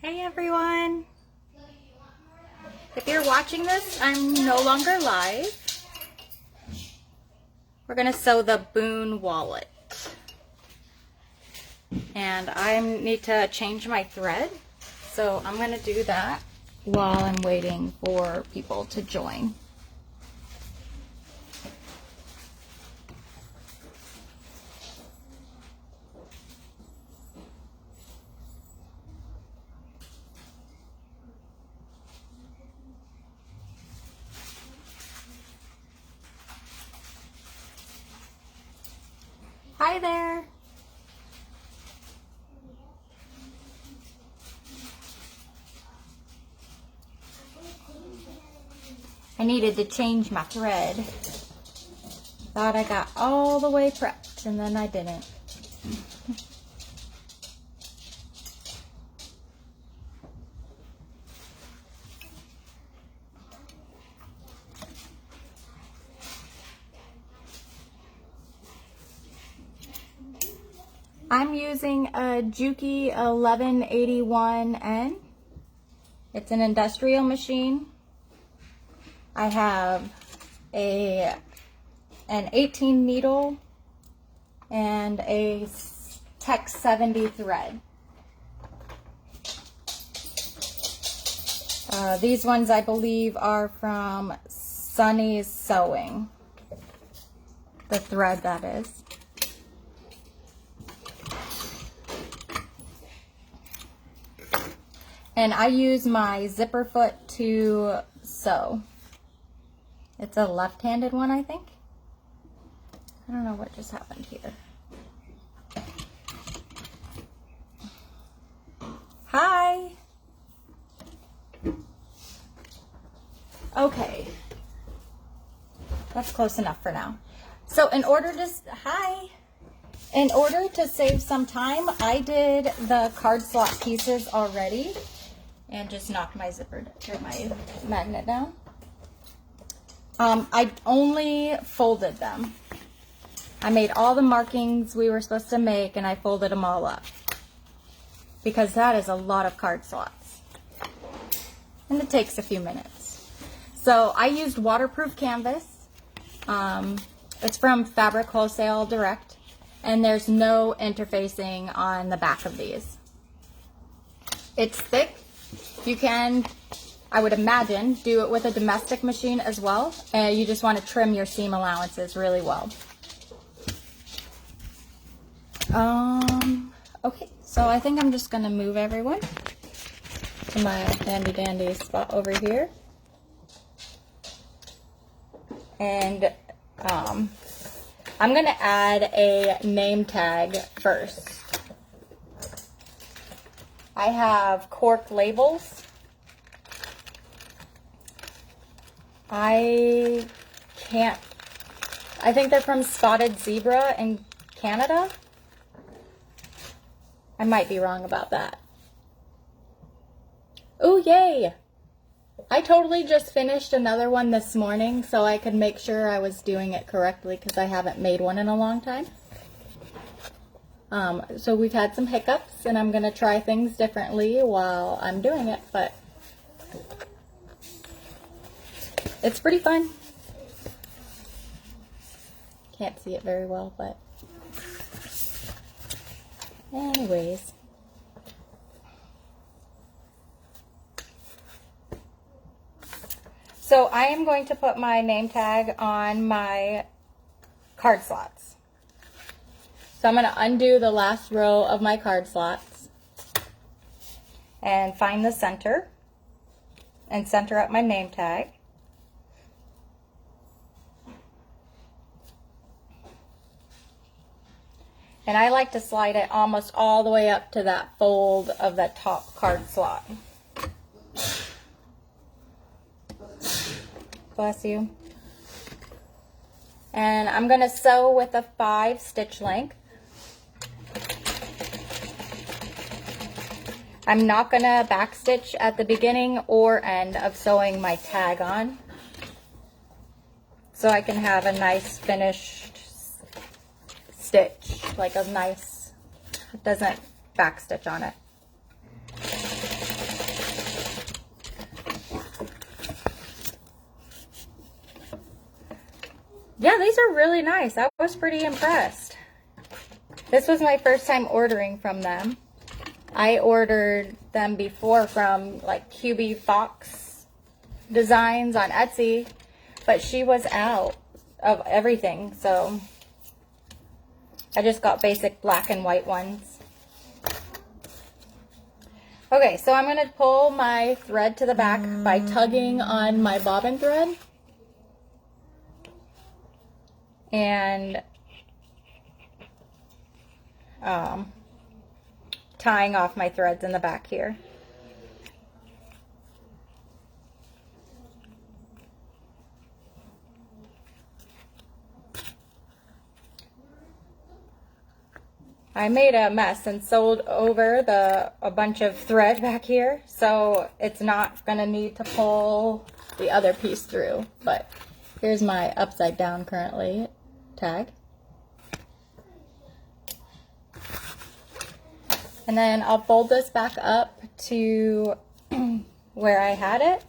Hey everyone! If you're watching this, I'm no longer live. We're gonna sew the Boon wallet. And I need to change my thread. So I'm gonna do that while I'm waiting for people to join. Hi there! I needed to change my thread. Thought I got all the way prepped and then I didn't. I'm using a Juki 1181N. It's an industrial machine. I have an 18 needle and a Tech 70 thread. These ones I believe are from Sunny's Sewing. The thread, that is. And I use my zipper foot to sew. It's a left-handed one, I think. I don't know what just happened here. Hi. Okay. That's close enough for now. So in order to save some time, I did the card slot pieces already. And just knocked my zipper or my magnet down. I only folded them. I made all the markings we were supposed to make and I folded them all up. Because that is a lot of card slots. And it takes a few minutes. So I used waterproof canvas. It's from Fabric Wholesale Direct. And there's no interfacing on the back of these. It's thick. You can, I would imagine, do it with a domestic machine as well. And you just want to trim your seam allowances really well. Okay, so I think I'm just going to move everyone to my handy dandy spot over here. And I'm going to add a name tag first. I have cork labels. I think they're from Spotted Zebra in Canada. I might be wrong about that. Oh, yay! I totally just finished another one this morning so I could make sure I was doing it correctly because I haven't made one in a long time. So we've had some hiccups and I'm going to try things differently while I'm doing it, but it's pretty fun. Can't see it very well, but anyways. So I am going to put my name tag on my card slots. So I'm going to undo the last row of my card slots and find the center and center up my name tag. And I like to slide it almost all the way up to that fold of that top card slot. Bless you. And I'm going to sew with a 5 stitch length. I'm not going to backstitch at the beginning or end of sewing my tag on, so I can have a nice finished stitch, like a nice, it doesn't backstitch on it. Yeah, these are really nice. I was pretty impressed. This was my first time ordering from them. I ordered them before from like QB Fox Designs on Etsy, but she was out of everything, so I just got basic black and white ones. Okay, so I'm going to pull my thread to the back by tugging on my bobbin thread and tying off my threads in the back here. I made a mess and sewed over a bunch of thread back here, so it's not gonna need to pull the other piece through. But here's my upside down currently tag. And then I'll fold this back up to where I had it.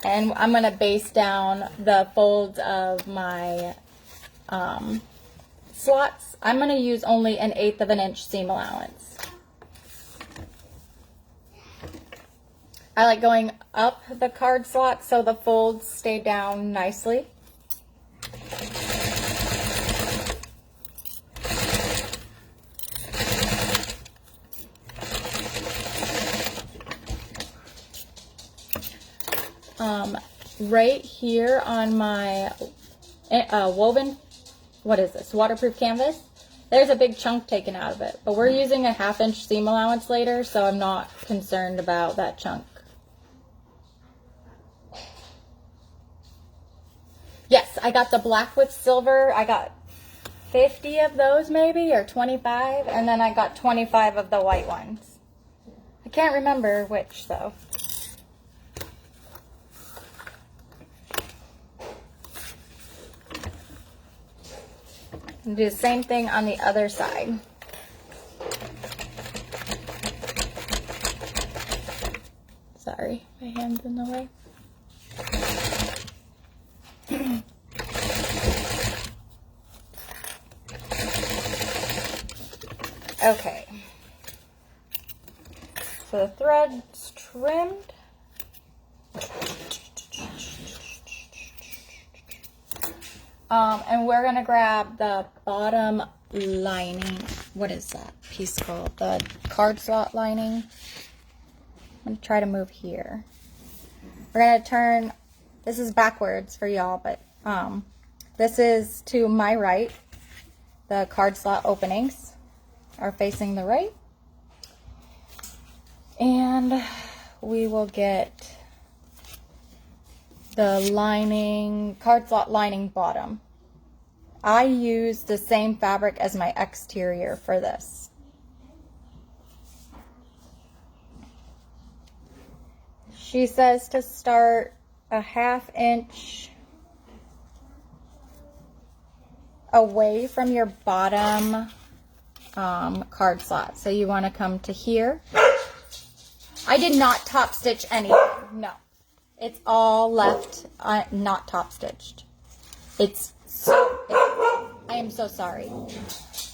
And I'm going to baste down the folds of my slots. I'm going to use only 1/8 of an inch seam allowance. I like going up the card slot so the folds stay down nicely. Right here on my woven, what is this, waterproof canvas, there's a big chunk taken out of it, but we're using a 1/2 inch seam allowance later, so I'm not concerned about that chunk. Yes, I got the black with silver. I got 50 of those maybe, or 25, and then I got 25 of the white ones. I can't remember which though. And do the same thing on the other side. Sorry, my hand's in the way. Okay. So the thread's trimmed. And we're gonna grab the bottom lining. What is that piece called? The card slot lining. I'm gonna try to move here. We're gonna turn, this is backwards for y'all, but this is to my right. The card slot openings are facing the right. And we will get the lining, card slot lining bottom. I use the same fabric as my exterior for this. She says to start a 1/2 inch away from your bottom card slot. So you want to come to here. I did not top stitch anything, no. It's all left not top stitched. I am so sorry.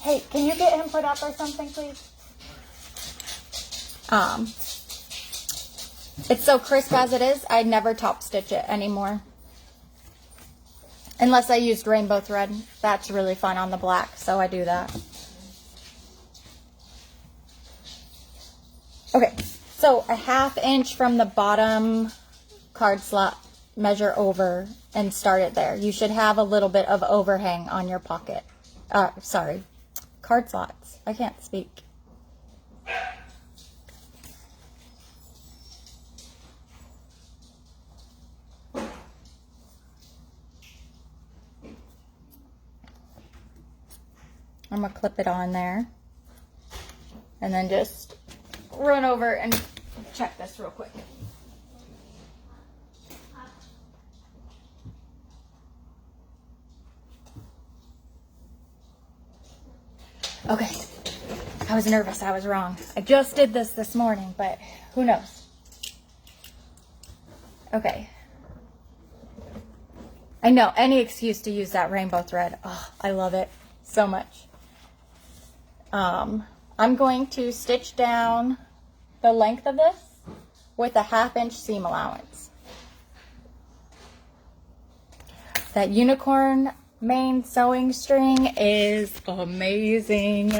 Hey, can you get him put up or something, please? It's so crisp as it is, I never top stitch it anymore. Unless I used rainbow thread. That's really fun on the black, so I do that. Okay, so a 1/2 inch from the bottom card slot, measure over and start it there. You should have a little bit of overhang on your pocket. Sorry, card slots. I can't speak. I'm gonna clip it on there and then just run over and check this real quick. Okay, I was nervous, I was wrong. I just did this morning, but who knows? Okay. I know, any excuse to use that rainbow thread. Oh, I love it so much. I'm going to stitch down the length of this with a 1/2 inch seam allowance. That unicorn main sewing string is amazing.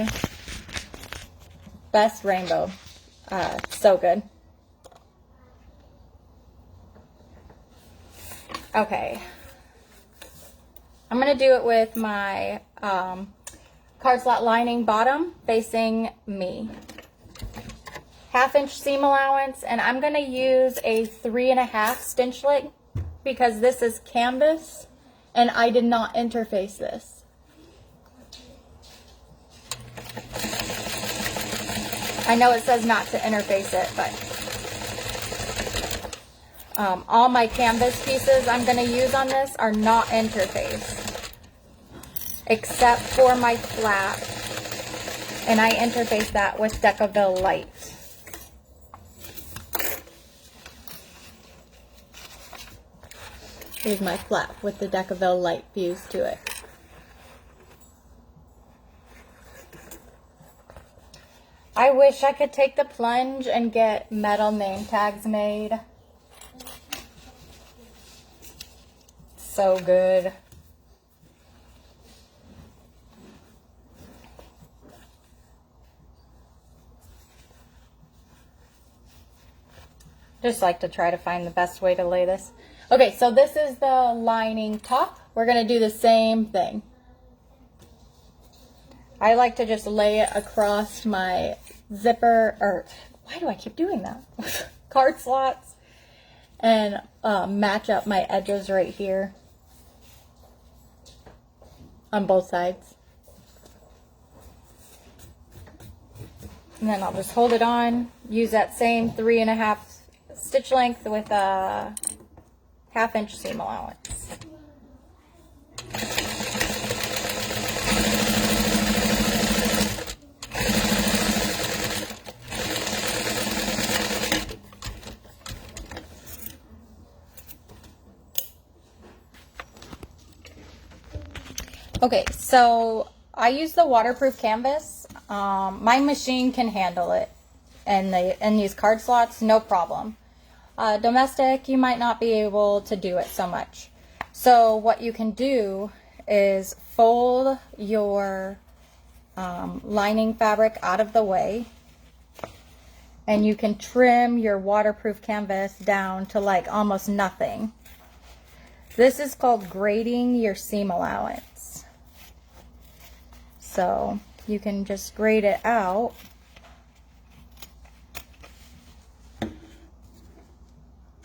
Best rainbow. So good. Okay. I'm going to do it with my card slot lining bottom facing me. 1/2 inch seam allowance, and I'm going to use a 3.5 stitch length because this is canvas and I did not interface this. I know it says not to interface it, but all my canvas pieces I'm going to use on this are not interfaced, except for my flap, and I interface that with Decaville Light. Here's my flap with the Decaville Light fused to it. I wish I could take the plunge and get metal name tags made. So good. Just like to try to find the best way to lay this. Okay, so this is the lining top. We're going to do the same thing. I like to just lay it across my zipper, or why do I keep doing that? Card slots, and match up my edges right here on both sides. And then I'll just hold it on, use that same 3.5 stitch length with a 1/2 inch seam allowance. Okay, so I use the waterproof canvas. My machine can handle it, and these card slots, no problem. Domestic, you might not be able to do it so much. So what you can do is fold your lining fabric out of the way, and you can trim your waterproof canvas down to like almost nothing. This is called grading your seam allowance. So you can just grade it out.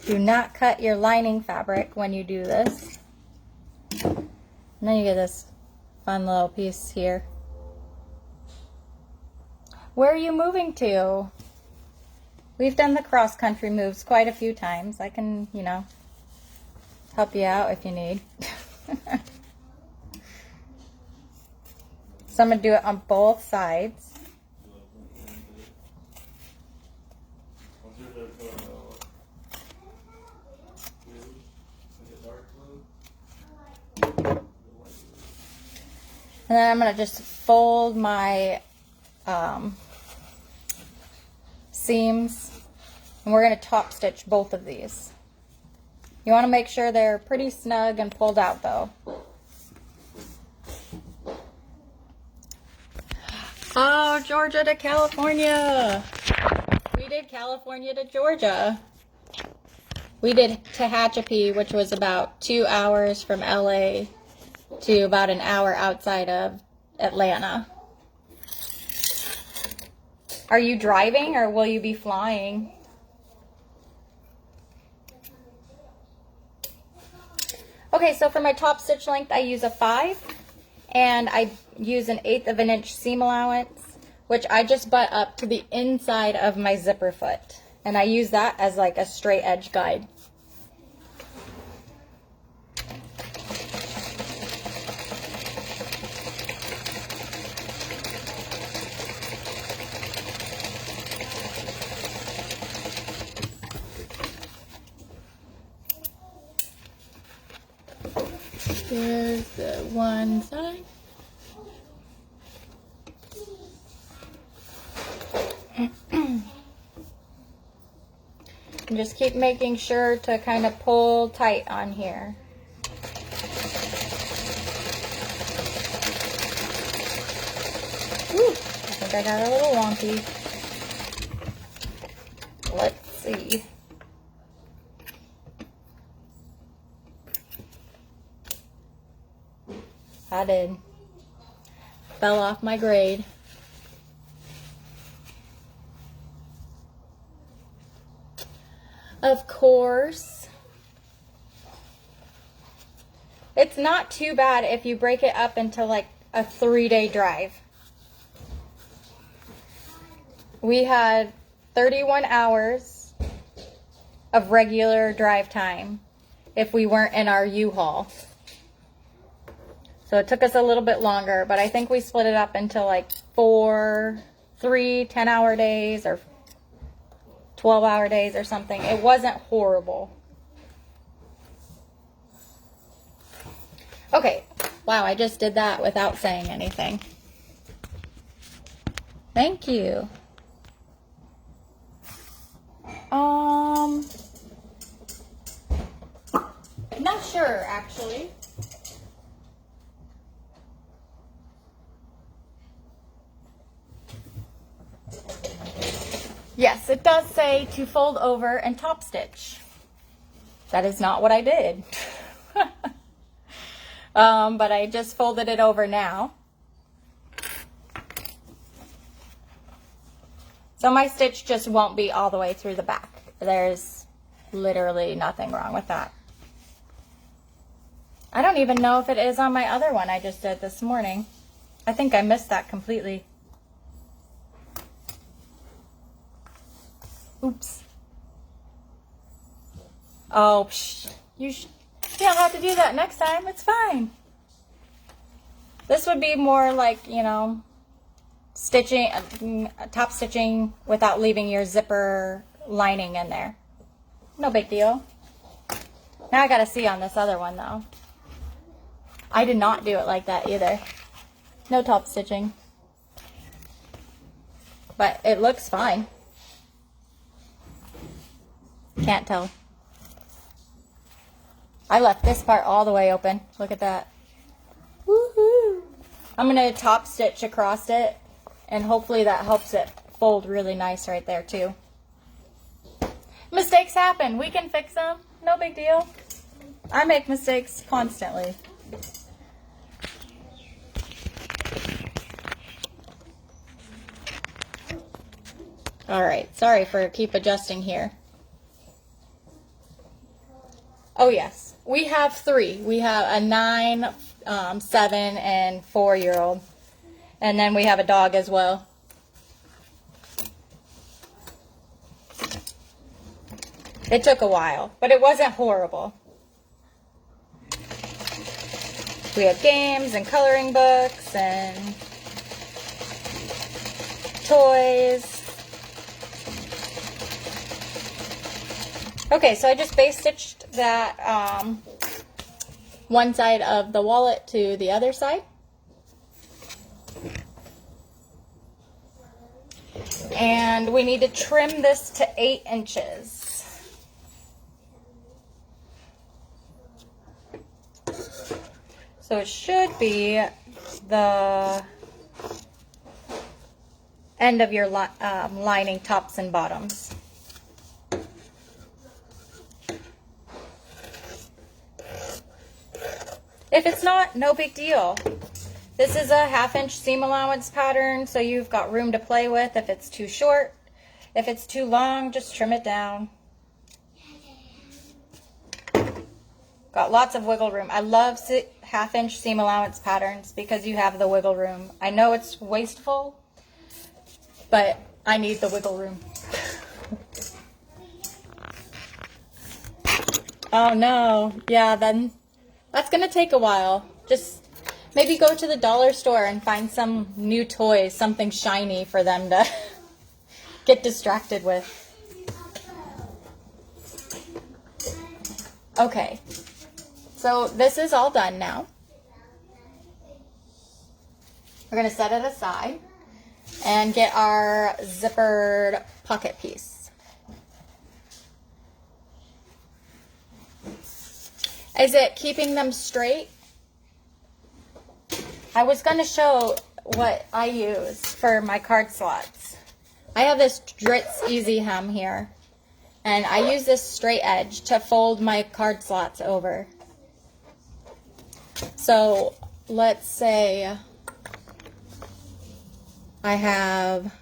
Do not cut your lining fabric when you do this. And then you get this fun little piece here. Where are you moving to? We've done the cross-country moves quite a few times. I can, you know, help you out if you need. So I'm going to do it on both sides. And then I'm going to just fold my seams, and we're going to top stitch both of these. You want to make sure they're pretty snug and pulled out though. Oh, Georgia to California. We did California to Georgia. We did Tehachapi, which was about 2 hours from LA to about an hour outside of Atlanta. Are you driving or will you be flying? Okay, so for my top stitch length, I use a 5, and I use 1/8 of an inch seam allowance, which I just butt up to the inside of my zipper foot, and I use that as like a straight edge guide. is the one side. And just keep making sure to kind of pull tight on here. Whew, I think I got a little wonky. Let's see. I did. Fell off my grade. Of course. It's not too bad if you break it up into like a 3-day drive. We had 31 hours of regular drive time if we weren't in our U-Haul. So it took us a little bit longer, but I think we split it up into like 3 10-hour days or 12-hour days or something. It wasn't horrible. Okay. Wow, I just did that without saying anything. Thank you. Not sure, actually. Yes, it does say to fold over and top stitch. That is not what I did. But I just folded it over now. So my stitch just won't be all the way through the back. There's literally nothing wrong with that. I don't even know if it is on my other one I just did this morning. I think I missed that completely. Oops. Oh, you don't have to do that next time. It's fine. This would be more like, you know, stitching, top stitching without leaving your zipper lining in there. No big deal. Now I gotta see on this other one though. I did not do it like that either. No top stitching. But it looks fine. Can't tell. I left this part all the way open. Look at that. Woohoo! I'm gonna top stitch across it, and hopefully that helps it fold really nice right there too. Mistakes happen. We can fix them. No big deal. I make mistakes constantly. All right. Sorry for keep adjusting here. Oh yes, we have 3. We have a 9, 7, and 4-year-old, and then we have a dog as well. It took a while, but it wasn't horrible. We have games and coloring books and toys. Okay, so I just base stitched that one side of the wallet to the other side. And we need to trim this to 8 inches. So it should be the end of your lining tops and bottoms. If it's not, no big deal. This is a 1/2 inch seam allowance pattern, so you've got room to play with if it's too short. If it's too long, just trim it down. Got lots of wiggle room. I love 1/2 inch seam allowance patterns because you have the wiggle room. I know it's wasteful, but I need the wiggle room. Oh no, yeah, then that's gonna take a while. Just maybe go to the dollar store and find some new toys, something shiny for them to get distracted with. Okay, so this is all done now. We're going to set it aside and get our zippered pocket piece. Is it keeping them straight? I was going to show what I use for my card slots. I have this Dritz Easy Hem here, and I use this straight edge to fold my card slots over. So let's say I have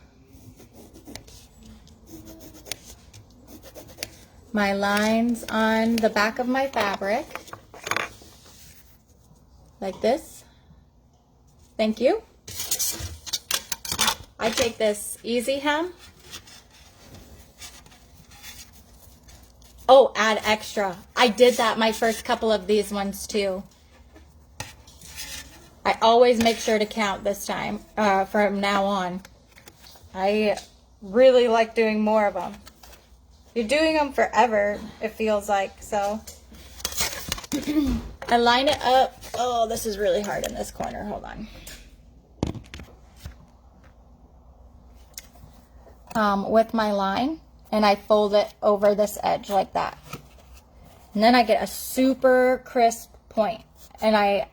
my lines on the back of my fabric, like this. Thank you. I take this Easy Hem. Oh, add extra. I did that my first couple of these ones too. I always make sure to count this time from now on. I really like doing more of them. You're doing them forever, it feels like, so. I line it up. Oh, this is really hard in this corner. Hold on. With my line, and I fold it over this edge like that. And then I get a super crisp point, and I,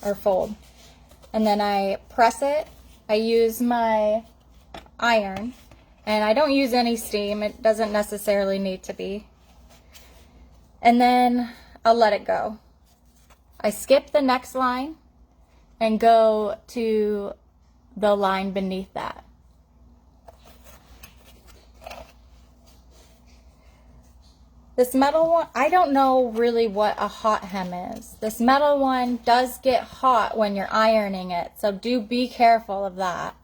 or fold. And then I press it. I use my iron, and I don't use any steam. It doesn't necessarily need to be. And then I'll let it go. I skip the next line and go to the line beneath that. This metal one, I don't know really what a hot hem is. This metal one does get hot when you're ironing it, so do be careful of that.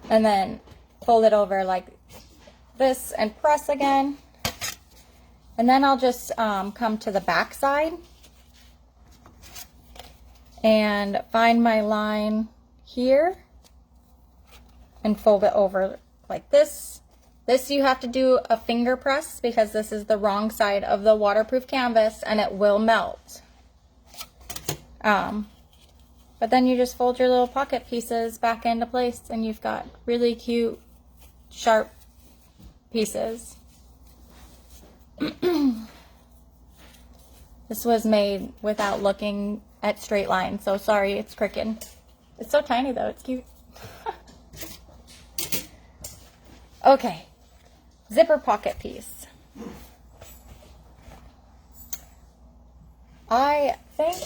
And then fold it over like this and press again. And then I'll just come to the back side and find my line here and fold it over like this. This you have to do a finger press because this is the wrong side of the waterproof canvas and it will melt. But then you just fold your little pocket pieces back into place and you've got really cute, sharp pieces. This was made without looking at straight lines, so sorry it's crooked. It's so tiny though, it's cute. Okay. Zipper pocket piece. I think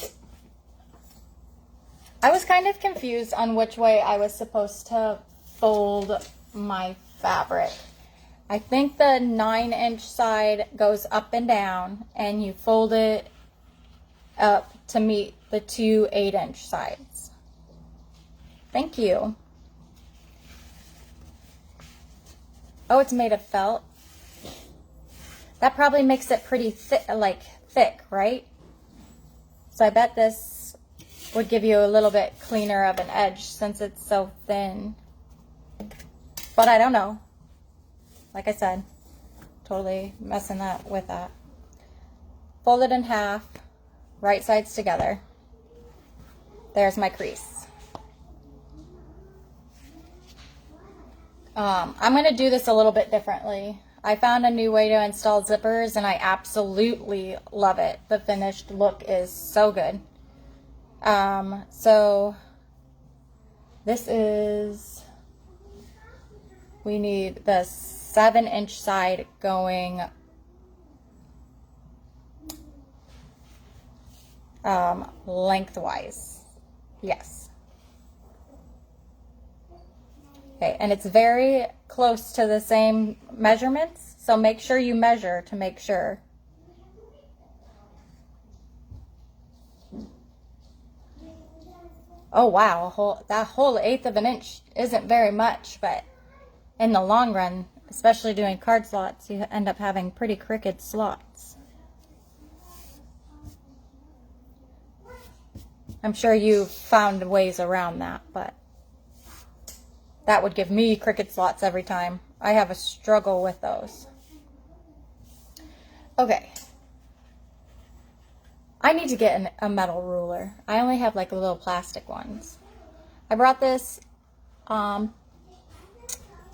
I was kind of confused on which way I was supposed to fold my fabric. I think the 9-inch side goes up and down and you fold it up to meet the two 8-inch sides. Thank you. Oh, it's made of felt. That probably makes it pretty thick, right? So I bet this would give you a little bit cleaner of an edge since it's so thin. But I don't know. Like I said, totally messing that with that. Fold it in half, right sides together. There's my crease. I'm going to do this a little bit differently. I found a new way to install zippers and I absolutely love it. The finished look is so good. So this is, we need the 7-inch side going lengthwise. Yes. Okay, and it's very close to the same measurements, so make sure you measure to make sure. Oh wow, that whole 1/8 of an inch isn't very much, but in the long run, especially doing card slots, you end up having pretty crooked slots. I'm sure you found ways around that, but that would give me crooked slots every time. I have a struggle with those. Okay. I need to get a metal ruler. I only have like little plastic ones. I brought this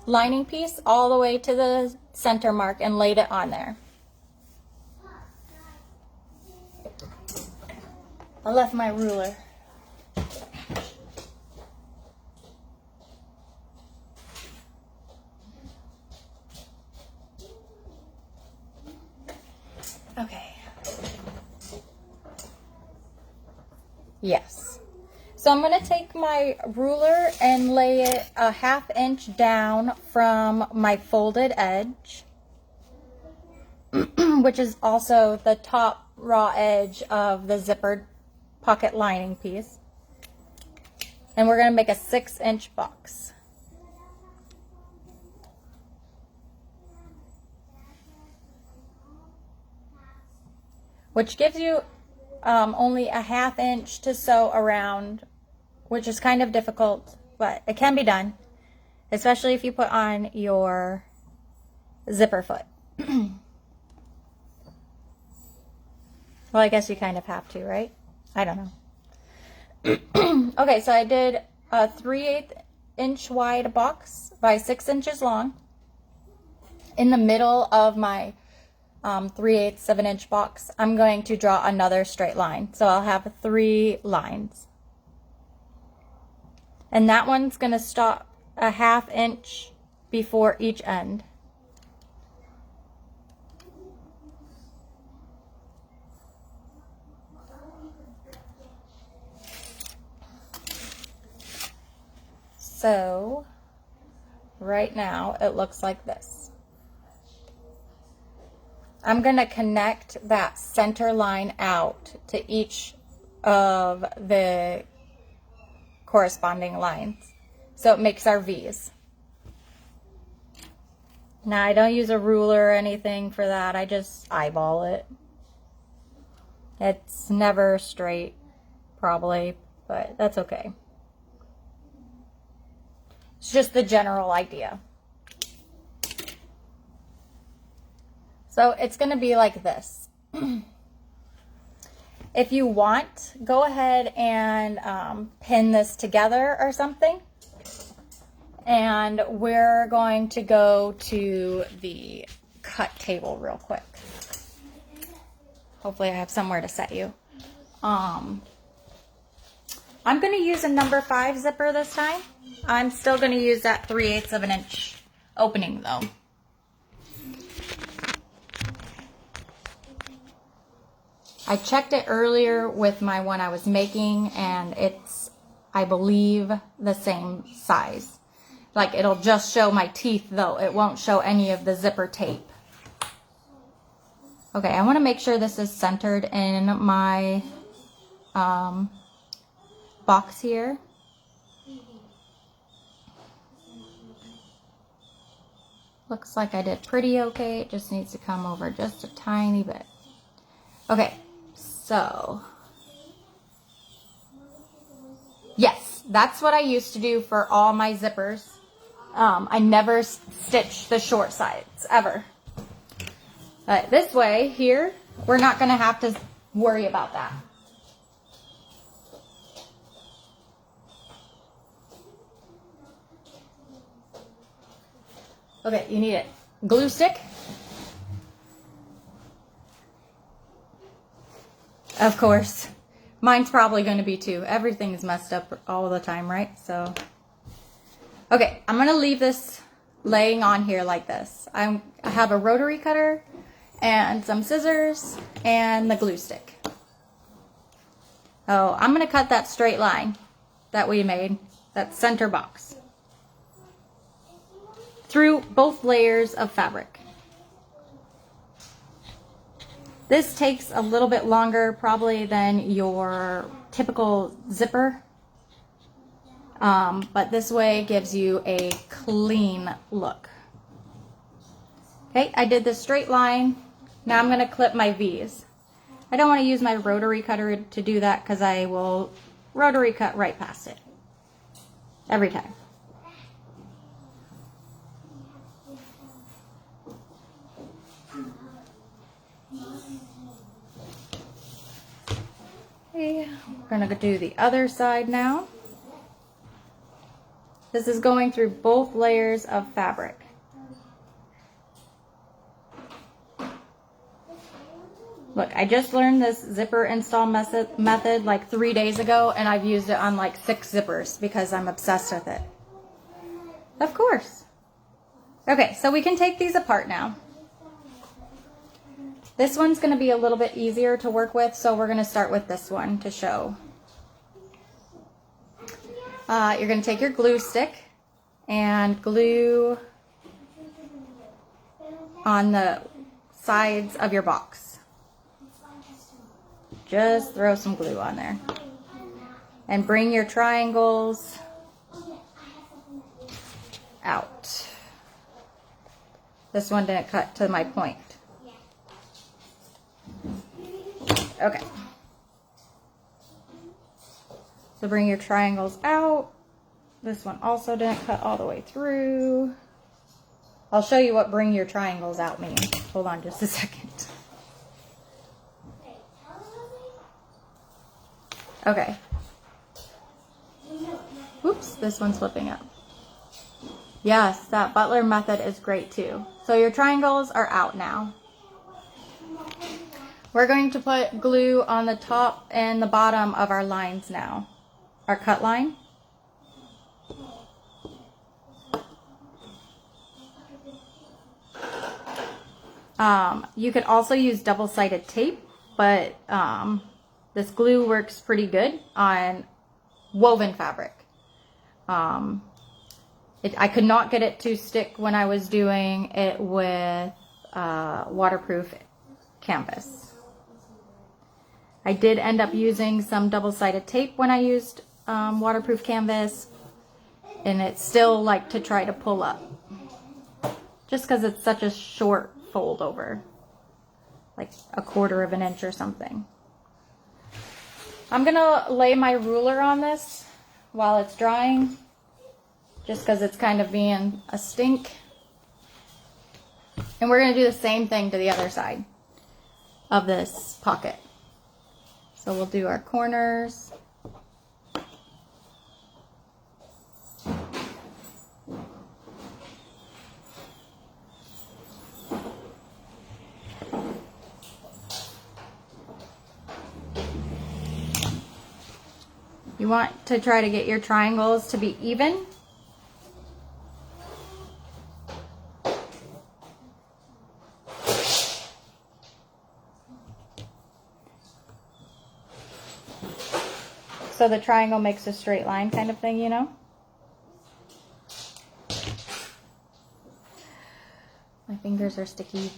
lining piece all the way to the center mark and laid it on there. I left my ruler. Okay. Yes. So I'm going to take my ruler and lay it a 1/2 inch down from my folded edge, which is also the top raw edge of the zippered pocket lining piece. And we're going to make a 6-inch box. Which gives you only a 1/2 inch to sew around, which is kind of difficult, but it can be done, especially if you put on your zipper foot. Well, I guess you kind of have to, right? I don't know. Okay, so I did a 3/8 inch wide box by 6 inches long. In the middle of my 3/8 of an inch box, I'm going to draw another straight line. So I'll have 3 lines. And that one's going to stop a 1/2 inch before each end. So right now it looks like this. I'm going to connect that center line out to each of the corresponding lines, so it makes our V's. Now I don't use a ruler or anything for that, I just eyeball it. It's never straight, probably, but that's okay. It's just the general idea. So it's going to be like this. If you want, go ahead and pin this together or something. And we're going to go to the cut table real quick. Hopefully I have somewhere to set you. I'm going to use a number 5 zipper this time. I'm still going to use that 3/8 of an inch opening though. I checked it earlier with my one I was making, and it's, I believe, the same size. Like, it'll just show my teeth though. It won't show any of the zipper tape. Okay, I want to make sure this is centered in my box here. Looks like I did pretty okay. It just needs to come over just a tiny bit. Okay, so yes, that's what I used to do for all my zippers. I never stitched the short sides ever. But this way here, we're not going to have to worry about that. Okay, you need a glue stick. Of course. Mine's probably going to be too. Everything's messed up all the time, right? So, okay, I'm going to leave this laying on here like this. I have a rotary cutter and some scissors and the glue stick. Oh, I'm going to cut that straight line that we made, that center box, through both layers of fabric. This takes a little bit longer probably than your typical zipper, but this way gives you a clean look. Okay, I did the straight line. Now I'm going to clip my V's. I don't want to use my rotary cutter to do that because I will rotary cut right past it every time. Okay, we're gonna do the other side now. This is going through both layers of fabric. Look, I just learned this zipper install method like 3 days ago, and I've used it on like 6 zippers because I'm obsessed with it. Of course. Okay, so we can take these apart now. This one's going to be a little bit easier to work with, so we're going to start with this one to show. You're going to take your glue stick and glue on the sides of your box. Just throw some glue on there. And bring your triangles out. This one didn't cut to my point. Okay. So bring your triangles out. This one also didn't cut all the way through. I'll show you what bring your triangles out means. Hold on just a second. Okay. Oops, this one's flipping up. Yes, that Butler method is great too. So your triangles are out now. We're going to put glue on the top and the bottom of our lines now. Our cut line. You could also use double-sided tape, but this glue works pretty good on woven fabric. I could not get it to stick when I was doing it with waterproof canvas. I did end up using some double-sided tape when I used waterproof canvas, and it's still like to try to pull up just because it's such a short fold over, like 1/4 of an inch or something. I'm gonna lay my ruler on this while it's drying, just because it's kind of being a stink. And we're gonna do the same thing to the other side of this pocket. So we'll do our corners. You want to try to get your triangles to be even. So the triangle makes a straight line kind of thing, you know? My fingers are sticky.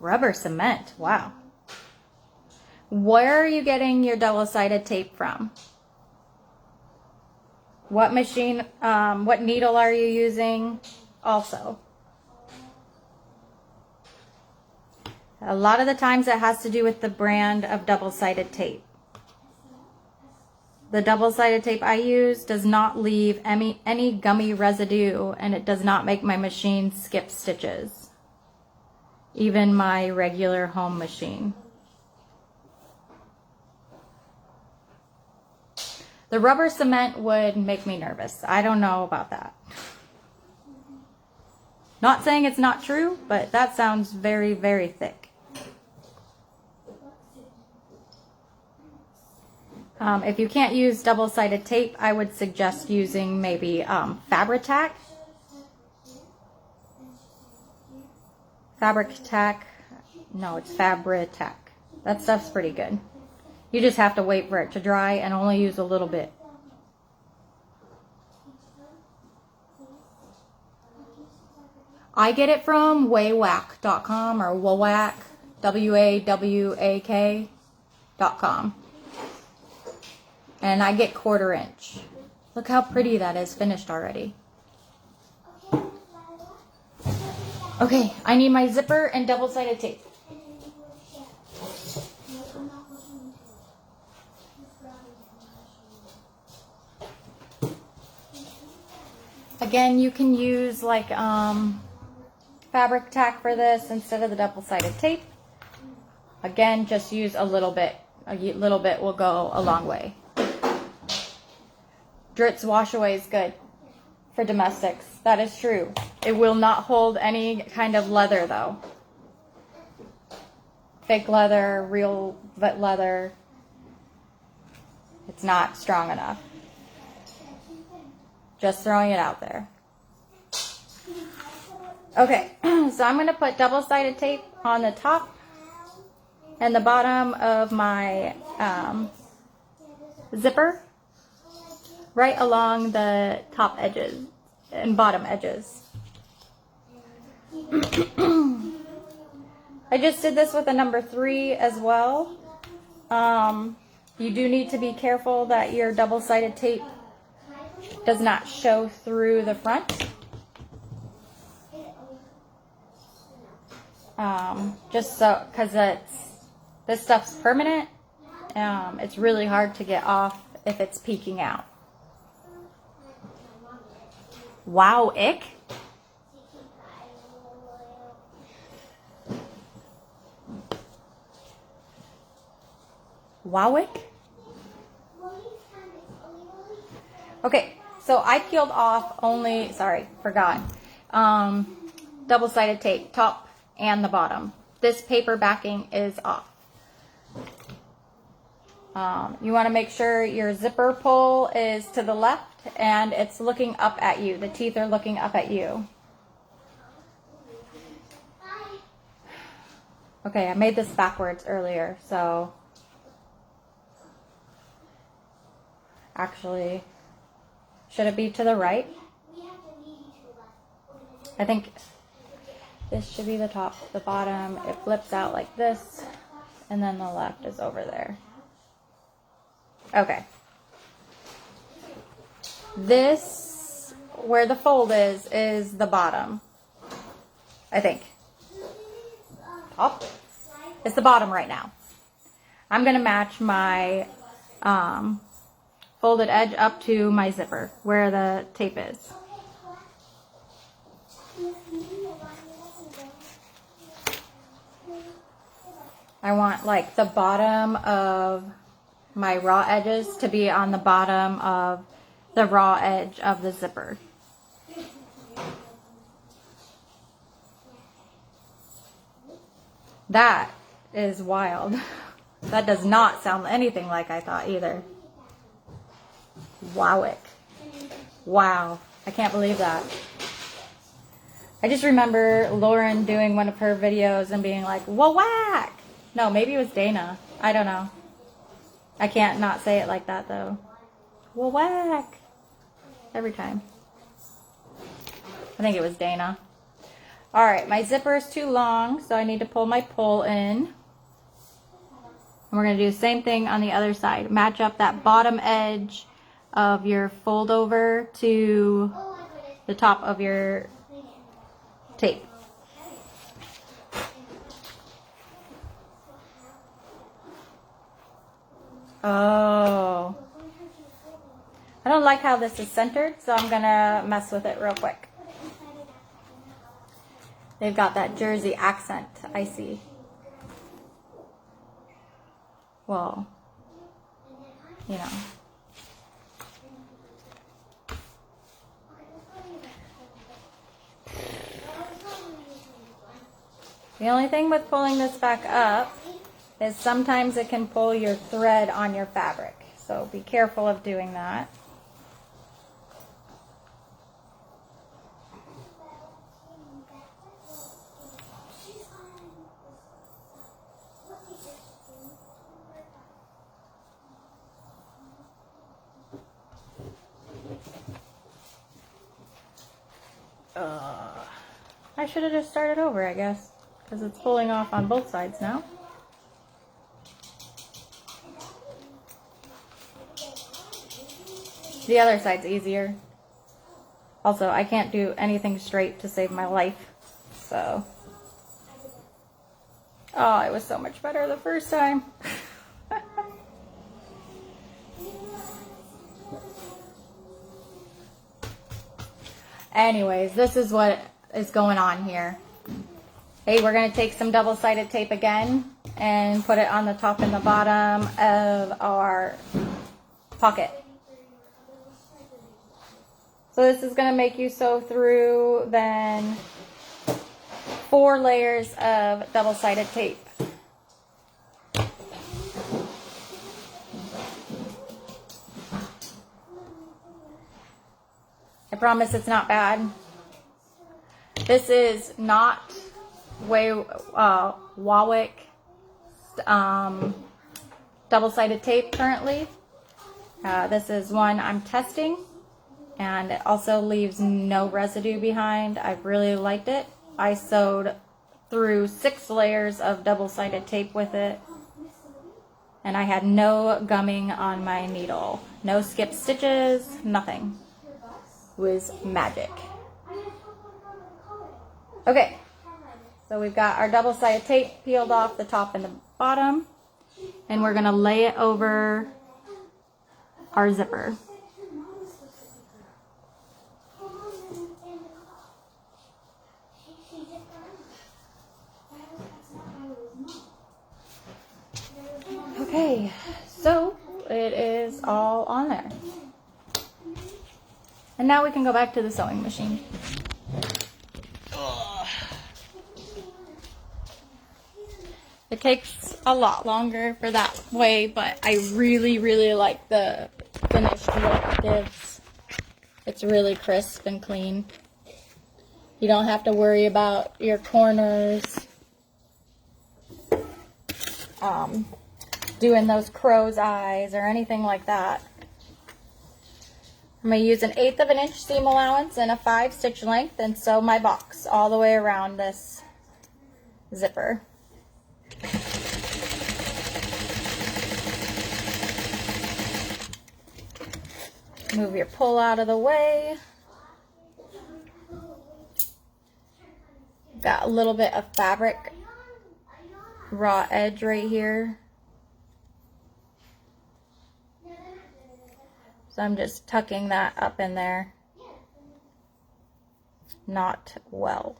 Rubber cement, wow. Where are you getting your double-sided tape from? What machine, what needle are you using also? A lot of the times it has to do with the brand of double-sided tape. The double-sided tape I use does not leave any gummy residue, and it does not make my machine skip stitches. Even my regular home machine. The rubber cement would make me nervous. I don't know about that. Not saying it's not true, but that sounds very, very thick. If you can't use double-sided tape, I would suggest using maybe Fabri-Tac. Fabri-Tac. No, it's Fabri-Tac. That stuff's pretty good. You just have to wait for it to dry and only use a little bit. I get it from wawak.com or wawak, WAWAK.com. And I get 1/4 inch. Look how pretty that is finished already. Okay, I need my zipper and double-sided tape. Again, you can use like fabric tack for this instead of the double-sided tape. Again, just use a little bit. A little bit will go a long way. Dritz wash away is good for domestics. That is true. It will not hold any kind of leather though. Fake leather, real leather. It's not strong enough. Just throwing it out there. Okay, so I'm going to put double-sided tape on the top and the bottom of my zipper, right along the top edges and bottom edges. I just did this with a number 3 as well. You do need to be careful that your double-sided tape does not show through the front. Just so, because this stuff's permanent. It's really hard to get off if it's peeking out. Wow, ick. Wowick. Okay, so I peeled off only, sorry, forgot, double-sided tape, top and the bottom. This paper backing is off. You want to make sure your zipper pull is to the left and it's looking up at you. The teeth are looking up at you. Okay, I made this backwards earlier, so actually, should it be to the right? I think this should be the top, the bottom. It flips out like this, and then the left is over there. Okay. This, where the fold is the bottom, I think. Top? It's the bottom right now. I'm going to match my folded edge up to my zipper, where the tape is. I want like the bottom of my raw edges to be on the bottom of the raw edge of the zipper. That is wild. That does not sound anything like I thought either. Wowick. Wow. I can't believe that. I just remember Lauren doing one of her videos and being like, whoa, whack. No, maybe it was Dana. I don't know. I can't not say it like that though. Whoa, whack. Every time. I think it was Dana. Alright, my zipper is too long, so I need to pull my pull in. And we're going to do the same thing on the other side. Match up that bottom edge of your fold over to the top of your tape. Oh. I don't like how this is centered, so I'm going to mess with it real quick. They've got that Jersey accent, I see. Well, you know. The only thing with pulling this back up is sometimes it can pull your thread on your fabric. So be careful of doing that. I should have just started over, I guess, because it's pulling off on both sides now. The other side's easier. Also, I can't do anything straight to save my life, so. Oh, it was so much better the first time. Anyways, this is what is going on here. Hey, we're going to take some double-sided tape again and put it on the top and the bottom of our pocket. So this is going to make you sew through then 4 layers of double-sided tape. I promise it's not bad. This is not Warwick double-sided tape currently. This is one I'm testing, and it also leaves no residue behind. I really liked it. I sewed through 6 layers of double-sided tape with it, and I had no gumming on my needle. No skip stitches, nothing. It was magic. Okay, so we've got our double-sided tape peeled off the top and the bottom, and we're gonna lay it over our zipper. Okay, so it is all on there. And now we can go back to the sewing machine. It takes a lot longer for that way, but I really, really like the finished look it gives. It's really crisp and clean. You don't have to worry about your corners doing those crow's eyes or anything like that. I'm going to use an 1/8 of an inch seam allowance and a 5 stitch length and sew my box all the way around this zipper. Move your pull out of the way. Got a little bit of fabric raw edge right here. So I'm just tucking that up in there. Not well.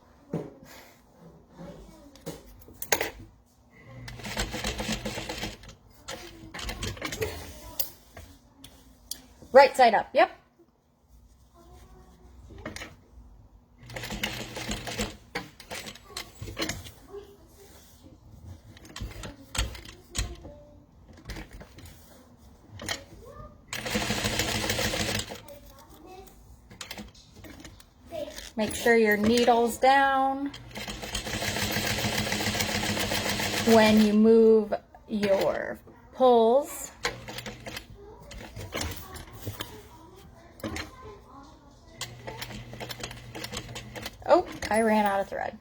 Right side up, yep. Make sure your needle's down when you move your pulls. Oh, I ran out of thread.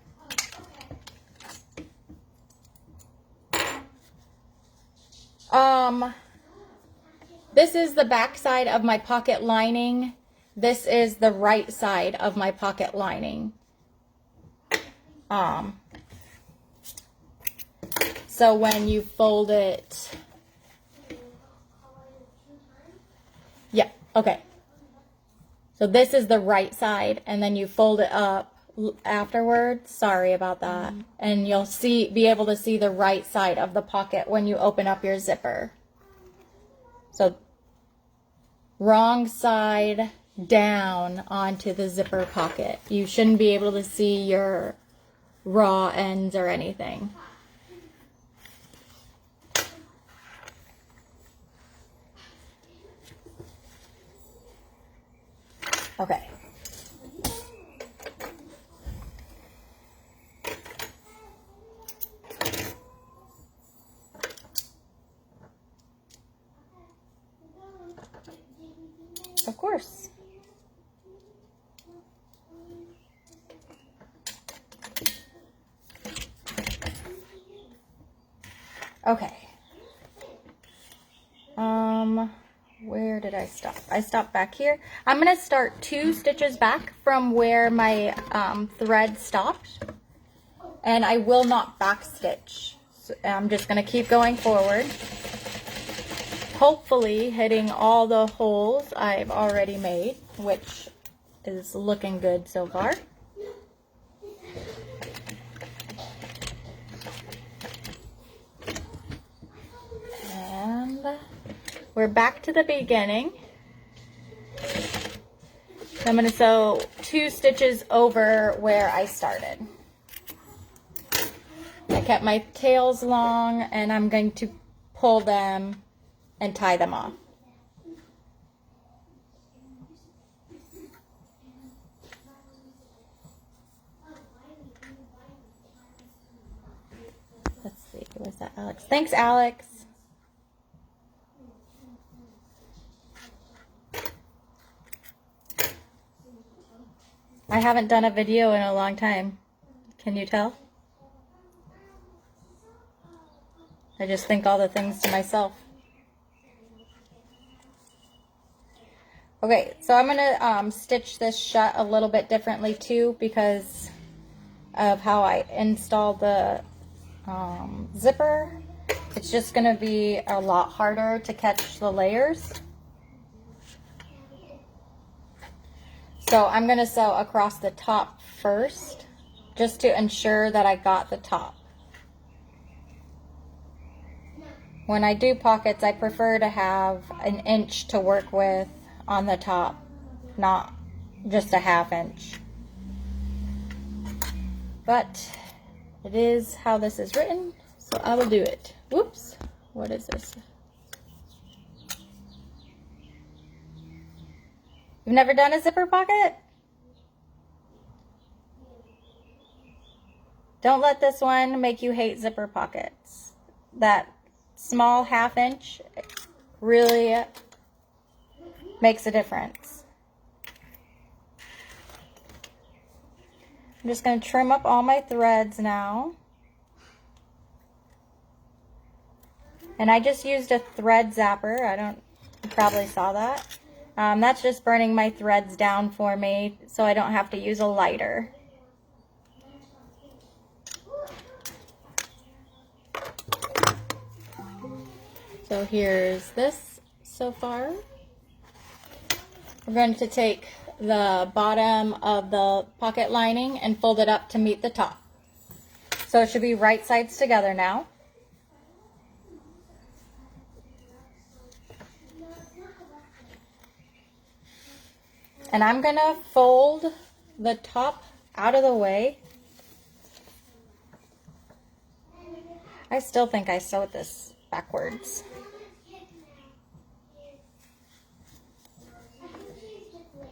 This is the back side of my pocket lining. This is the right side of my pocket lining. So when you fold it, yeah, okay. So this is the right side, and then you fold it up afterwards. Sorry about that. And you'll be able to see the right side of the pocket when you open up your zipper. So wrong side down onto the zipper pocket. You shouldn't be able to see your raw ends or anything. Okay. Of course. Okay. Where did I stop? I stopped back here. I'm going to start 2 stitches back from where my thread stopped, and I will not back stitch. So I'm just going to keep going forward, hopefully hitting all the holes I've already made, which is looking good so far. we're back to the beginning. I'm going to sew 2 stitches over where I started. I kept my tails long, and I'm going to pull them and tie them off. Let's see, was that Alex? Thanks, Alex. I haven't done a video in a long time. Can you tell? I just think all the things to myself. Okay, so I'm going to stitch this shut a little bit differently too because of how I installed the zipper. It's just going to be a lot harder to catch the layers. So I'm going to sew across the top first, just to ensure that I got the top. When I do pockets, I prefer to have an inch to work with on the top, not just a 1/2 inch. But it is how this is written, so I will do it. Whoops, what is this? You've never done a zipper pocket? Don't let this one make you hate zipper pockets. That small 1/2 inch really makes a difference. I'm just going to trim up all my threads now. And I just used a thread zapper. You probably saw that. That's just burning my threads down for me so I don't have to use a lighter. So here's this so far. We're going to take the bottom of the pocket lining and fold it up to meet the top. So it should be right sides together now. And I'm going to fold the top out of the way. I still think I sewed this backwards.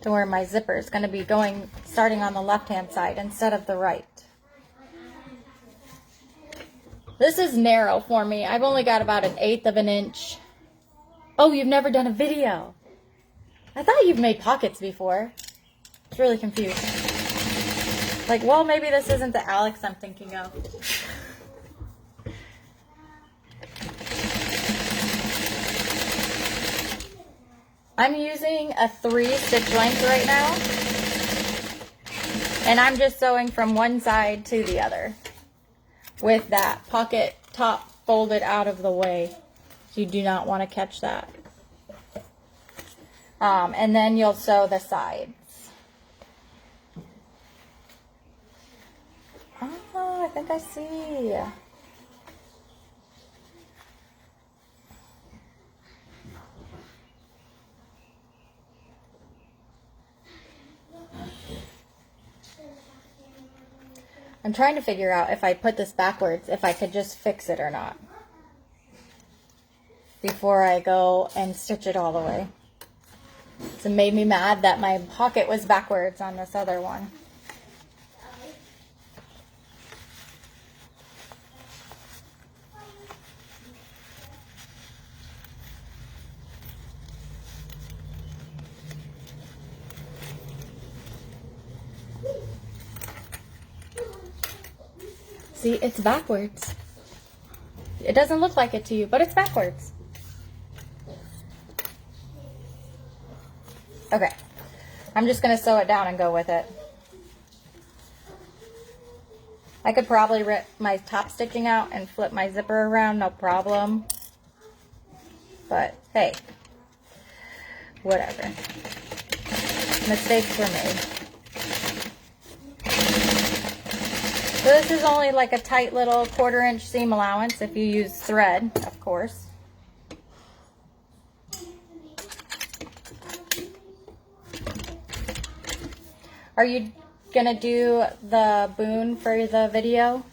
To where my zipper is going to be starting on the left-hand side instead of the right. This is narrow for me. I've only got about 1/8 of an inch. Oh, you've never done a video. I thought you've made pockets before. It's really confused. Like, well, maybe this isn't the Alex I'm thinking of. I'm using a 3 stitch length right now. And I'm just sewing from one side to the other with that pocket top folded out of the way. So you do not want to catch that. And then you'll sew the sides. Oh, I think I see. I'm trying to figure out if I put this backwards, if I could just fix it or not before I go and stitch it all the way. So it made me mad that my pocket was backwards on this other one. See, it's backwards. It doesn't look like it to you, but it's backwards. Okay, I'm just going to sew it down and go with it. I could probably rip my top stitching out and flip my zipper around, no problem. But hey, whatever. Mistakes were made. So this is only like a tight little 1/4 inch seam allowance if you use thread, of course. Are you gonna do the Boon for the video?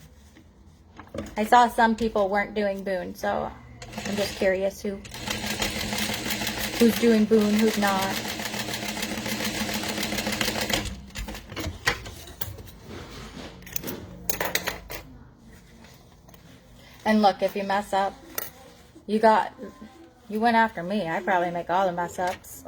I saw some people weren't doing Boon, so I'm just curious who's doing Boon, who's not. And look, if you mess up, you went after me. I probably make all the mess ups.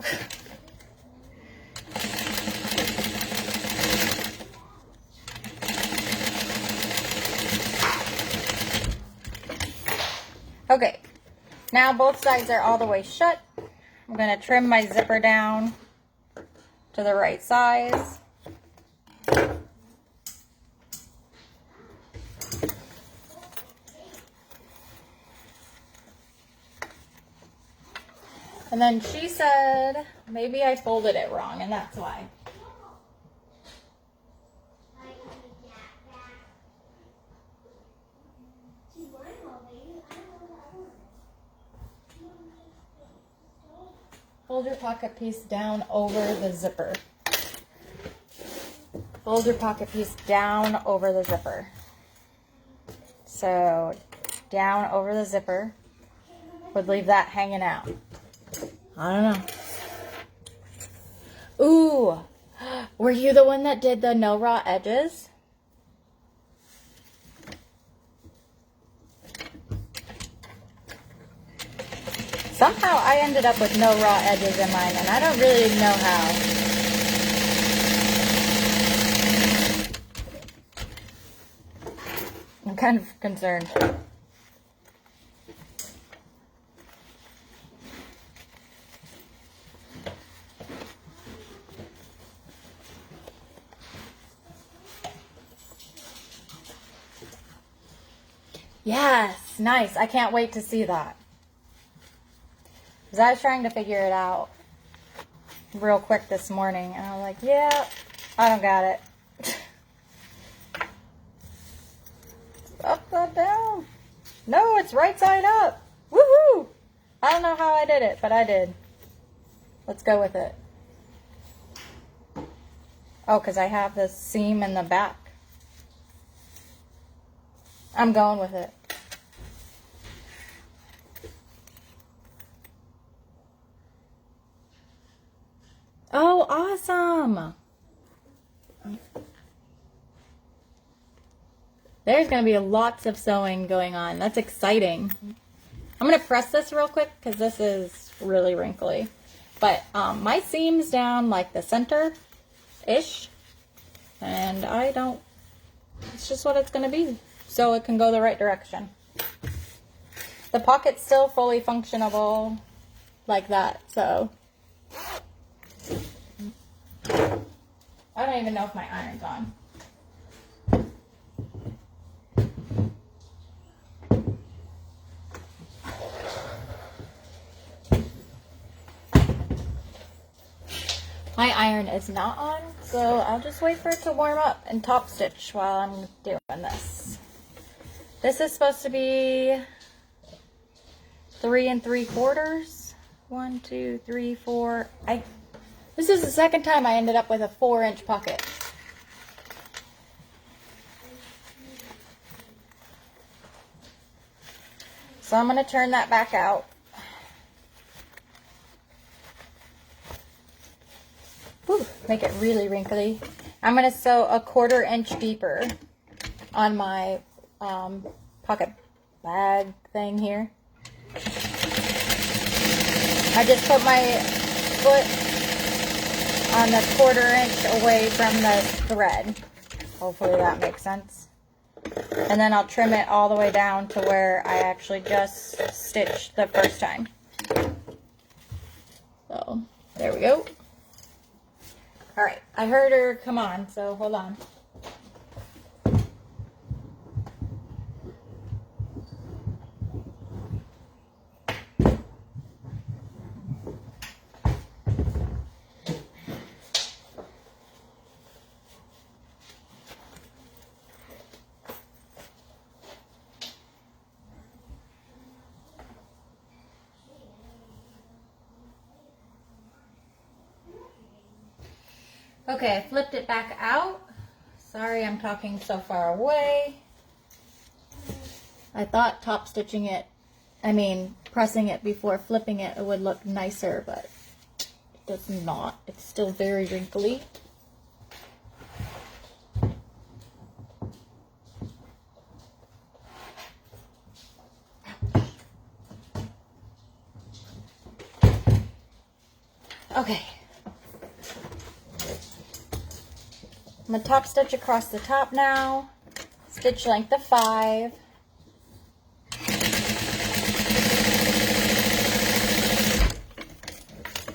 Okay, now both sides are all the way shut. I'm going to trim my zipper down to the right size. And then she said, maybe I folded it wrong, and that's why. Fold your pocket piece down over the zipper. Fold your pocket piece down over the zipper. So, down over the zipper would leave that hanging out. I don't know. Ooh, were you the one that did the no raw edges? Somehow I ended up with no raw edges in mine, and I don't really know how. I'm kind of concerned. Yes, nice. I can't wait to see that. Because I was trying to figure it out real quick this morning, and I was like, yeah, I don't got it. Upside down. No, it's right side up. Woohoo! I don't know how I did it, but I did. Let's go with it. Oh, because I have this seam in the back. I'm going with it. Oh, awesome. There's going to be lots of sewing going on. That's exciting. I'm going to press this real quick because this is really wrinkly. But my seam's down like the center-ish. And it's just what it's going to be. So it can go the right direction. The pocket's still fully functionable like that, so. I don't even know if my iron's on. My iron is not on, so I'll just wait for it to warm up and top stitch while I'm doing this. This is supposed to be 3 3/4. 1, 2, 3, 4. This is the second time I ended up with a 4-inch pocket. So I'm going to turn that back out. Whew, make it really wrinkly. I'm going to sew a 1/4 inch deeper on my pocket bag thing here. I just put my foot on the 1/4 inch away from the thread. Hopefully that makes sense. And then I'll trim it all the way down to where I actually just stitched the first time. So, there we go. Alright, I heard her come on, so hold on. Okay, I flipped it back out. Sorry, I'm talking so far away. I thought pressing it before flipping it would look nicer, but it does not. It's still very wrinkly. Okay. I'm going to top stitch across the top now. Stitch length of 5.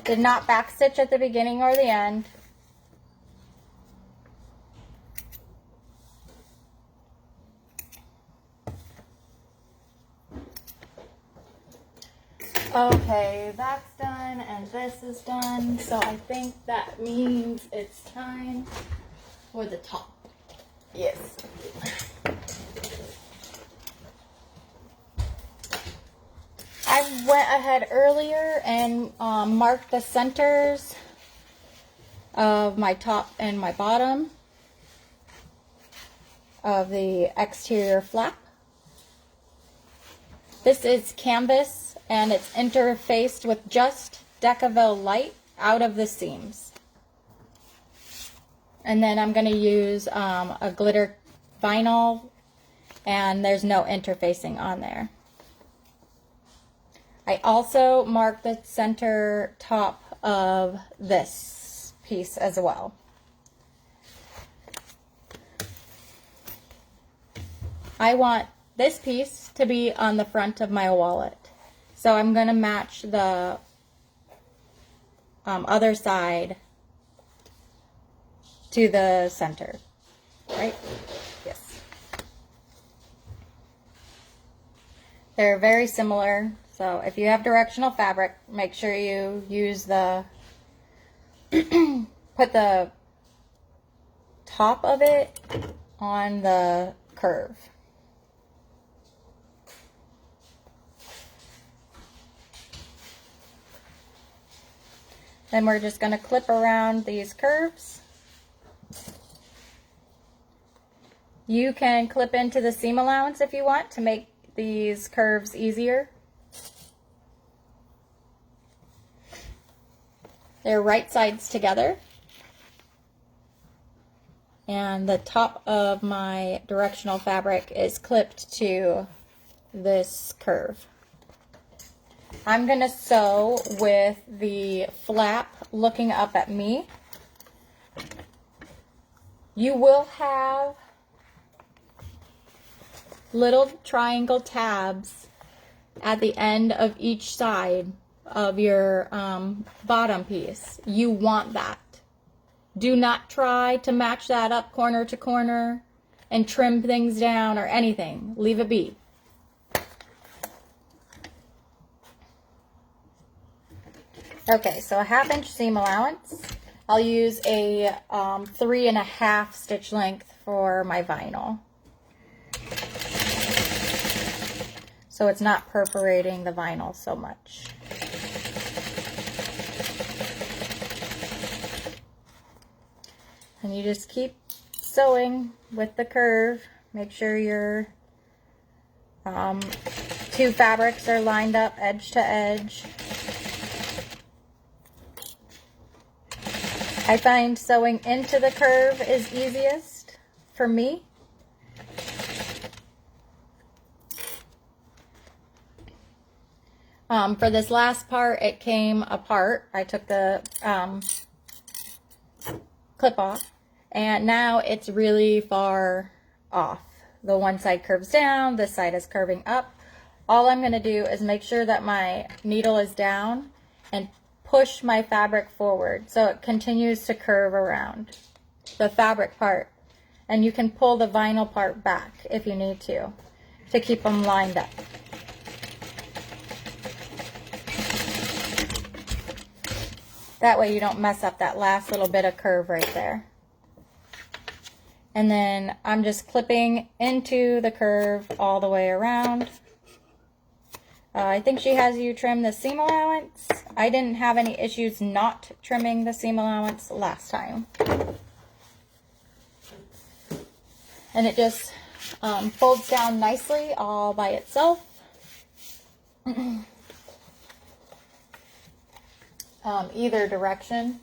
Did not back stitch at the beginning or the end. Okay, that's done and this is done. So I think that means it's time for the top. Yes. I went ahead earlier and marked the centers of my top and my bottom of the exterior flap. This is canvas and it's interfaced with just Decaville light out of the seams. And then I'm going to use a glitter vinyl, and there's no interfacing on there. I also marked the center top of this piece as well. I want this piece to be on the front of my wallet. So I'm going to match the other side to the center, right? Yes. They're very similar. So if you have directional fabric, make sure you use the, put the top of it on the curve. Then we're just going to clip around these curves. You can clip into the seam allowance if you want to make these curves easier. They're right sides together. And the top of my directional fabric is clipped to this curve. I'm going to sew with the flap looking up at me. You will have little triangle tabs at the end of each side of your bottom piece. You want that. Do not try to match that up corner to corner and trim things down or anything. Leave it be. Okay, so a 1/2 inch seam allowance. I'll use a 3.5 stitch length for my vinyl, so it's not perforating the vinyl so much. And you just keep sewing with the curve. Make sure your two fabrics are lined up edge to edge. I find sewing into the curve is easiest for me. For this last part, it came apart. I took the clip off, and now it's really far off. The one side curves down, this side is curving up. All I'm going to do is make sure that my needle is down and push my fabric forward so it continues to curve around the fabric part. And you can pull the vinyl part back if you need to keep them lined up. That way you don't mess up that last little bit of curve right there. And then I'm just clipping into the curve all the way around. I think she has you trim the seam allowance. I didn't have any issues not trimming the seam allowance last time. And it just folds down nicely all by itself. Either direction.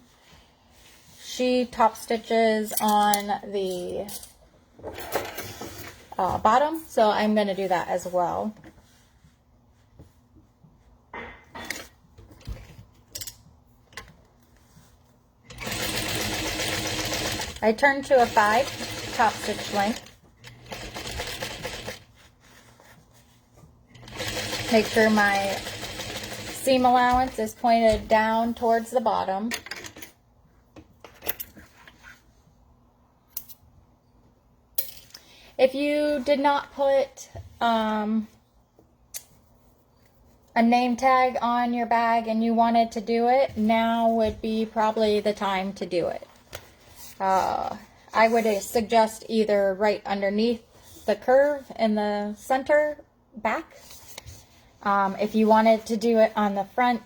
She top stitches on the bottom, so I'm going to do that as well. I turn to a 5 top stitch length. Make sure my seam allowance is pointed down towards the bottom. If you did not put a name tag on your bag and you wanted to do it, now would be probably the time to do it. I would suggest either right underneath the curve in the center back. If you wanted to do it on the front,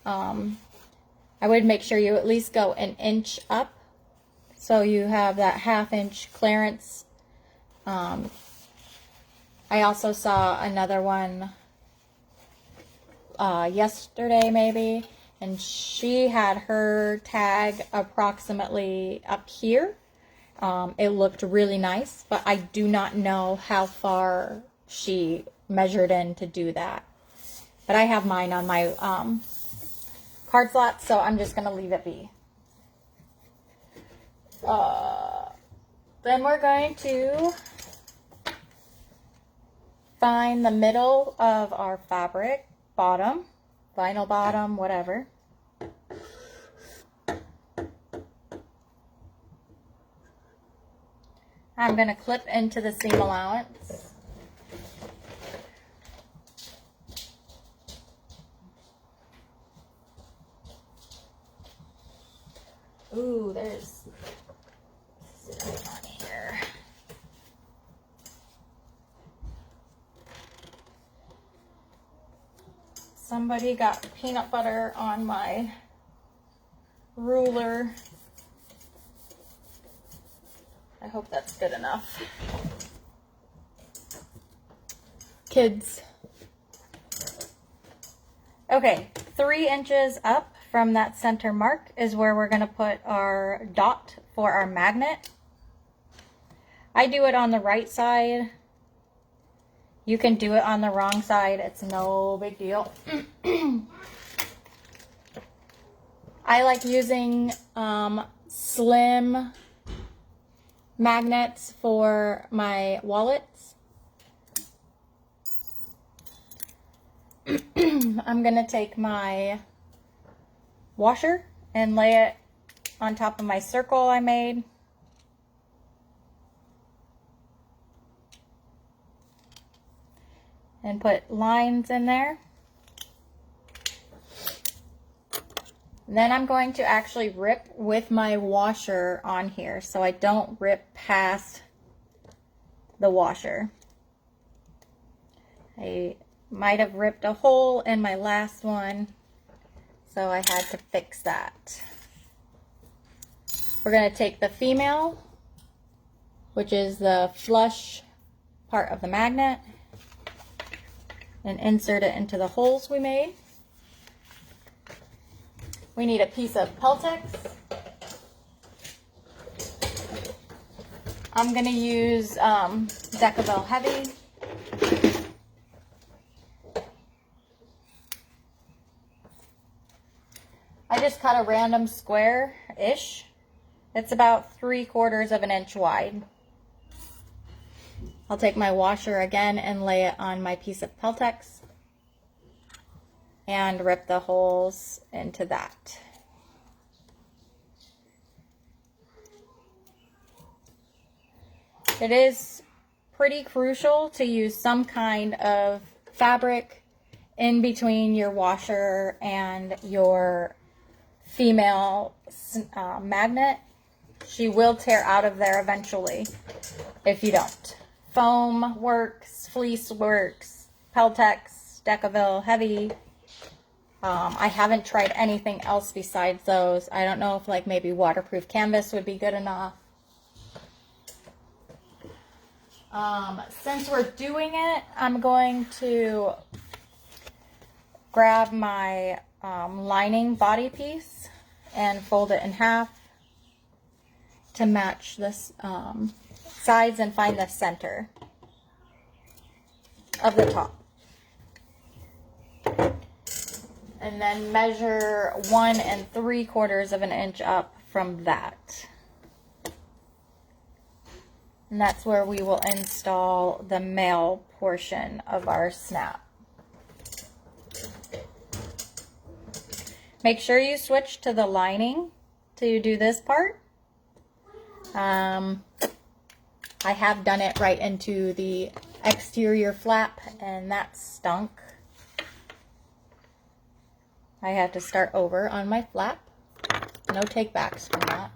I would make sure you at least go an inch up so you have that 1/2 inch clearance. I also saw another one yesterday maybe, and she had her tag approximately up here. It looked really nice, but I do not know how far she measured in to do that. But I have mine on my card slot, so I'm just going to leave it be. Then we're going to find the middle of our fabric, bottom, vinyl bottom, whatever. I'm going to clip into the seam allowance. Ooh, there's something on here. Somebody got peanut butter on my ruler. I hope that's good enough. Kids. Okay, 3 inches up from that center mark is where we're going to put our dot for our magnet. I do it on the right side. You can do it on the wrong side. It's no big deal. I like using slim magnets for my wallets. I'm going to take my washer and lay it on top of my circle I made. And put lines in there. And then I'm going to actually rip with my washer on here so I don't rip past the washer. I might have ripped a hole in my last one, so I had to fix that. We're going to take the female, which is the flush part of the magnet, and insert it into the holes we made. We need a piece of Peltex. I'm going to use Decaville Heavy. I just cut a random square-ish. It's about 3/4 of an inch wide. I'll take my washer again and lay it on my piece of Peltex and rip the holes into that. It is pretty crucial to use some kind of fabric in between your washer and your female magnet. She will tear out of there eventually if you don't. Foam works, fleece works, Peltex, Decaville Heavy. I haven't tried anything else besides those. I don't know if like maybe waterproof canvas would be good enough. Since we're doing it, I'm going to grab my lining body piece and fold it in half to match this sides and find the center of the top. And then measure 1 3/4 of an inch up from that. And that's where we will install the male portion of our snap. Make sure you switch to the lining till you do this part. I have done it right into the exterior flap, and that stunk. I had to start over on my flap. No take-backs from that.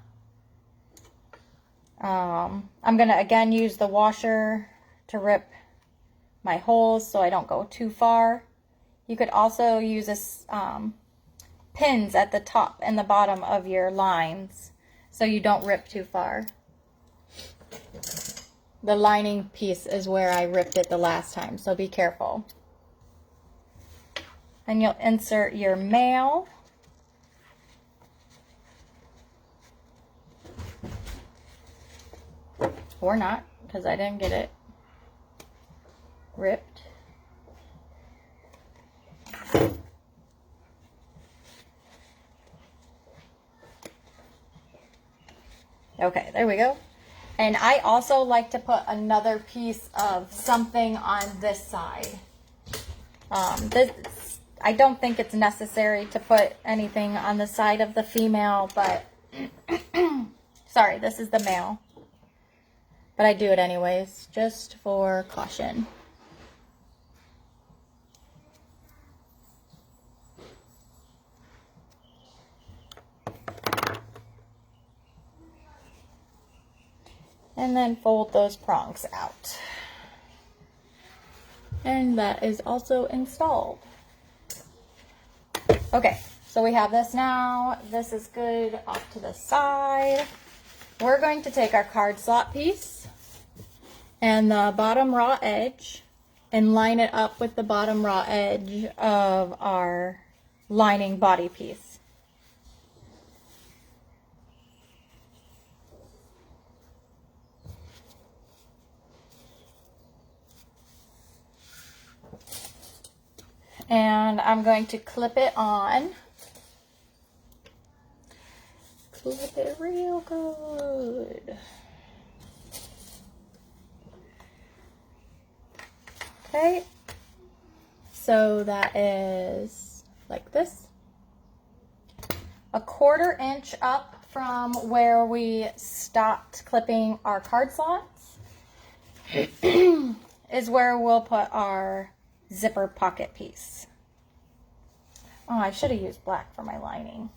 I'm going to again use the washer to rip my holes so I don't go too far. You could also use pins at the top and the bottom of your lines so you don't rip too far. The lining piece is where I ripped it the last time, so be careful. And you'll insert your male. Or not, because I didn't get it ripped. Okay, there we go. And I also like to put another piece of something on this side. I don't think it's necessary to put anything on the side of the female, but sorry, this is the male. But I do it anyways, just for caution. And then fold those prongs out. And that is also installed. Okay, so we have this now. This is good off to the side. We're going to take our card slot piece and the bottom raw edge and line it up with the bottom raw edge of our lining body piece. And I'm going to clip it on. Clip it real good. Okay, so that is like this. 1/4 inch up from where we stopped clipping our card slots is where we'll put our zipper pocket piece. Oh, I should have used black for my lining.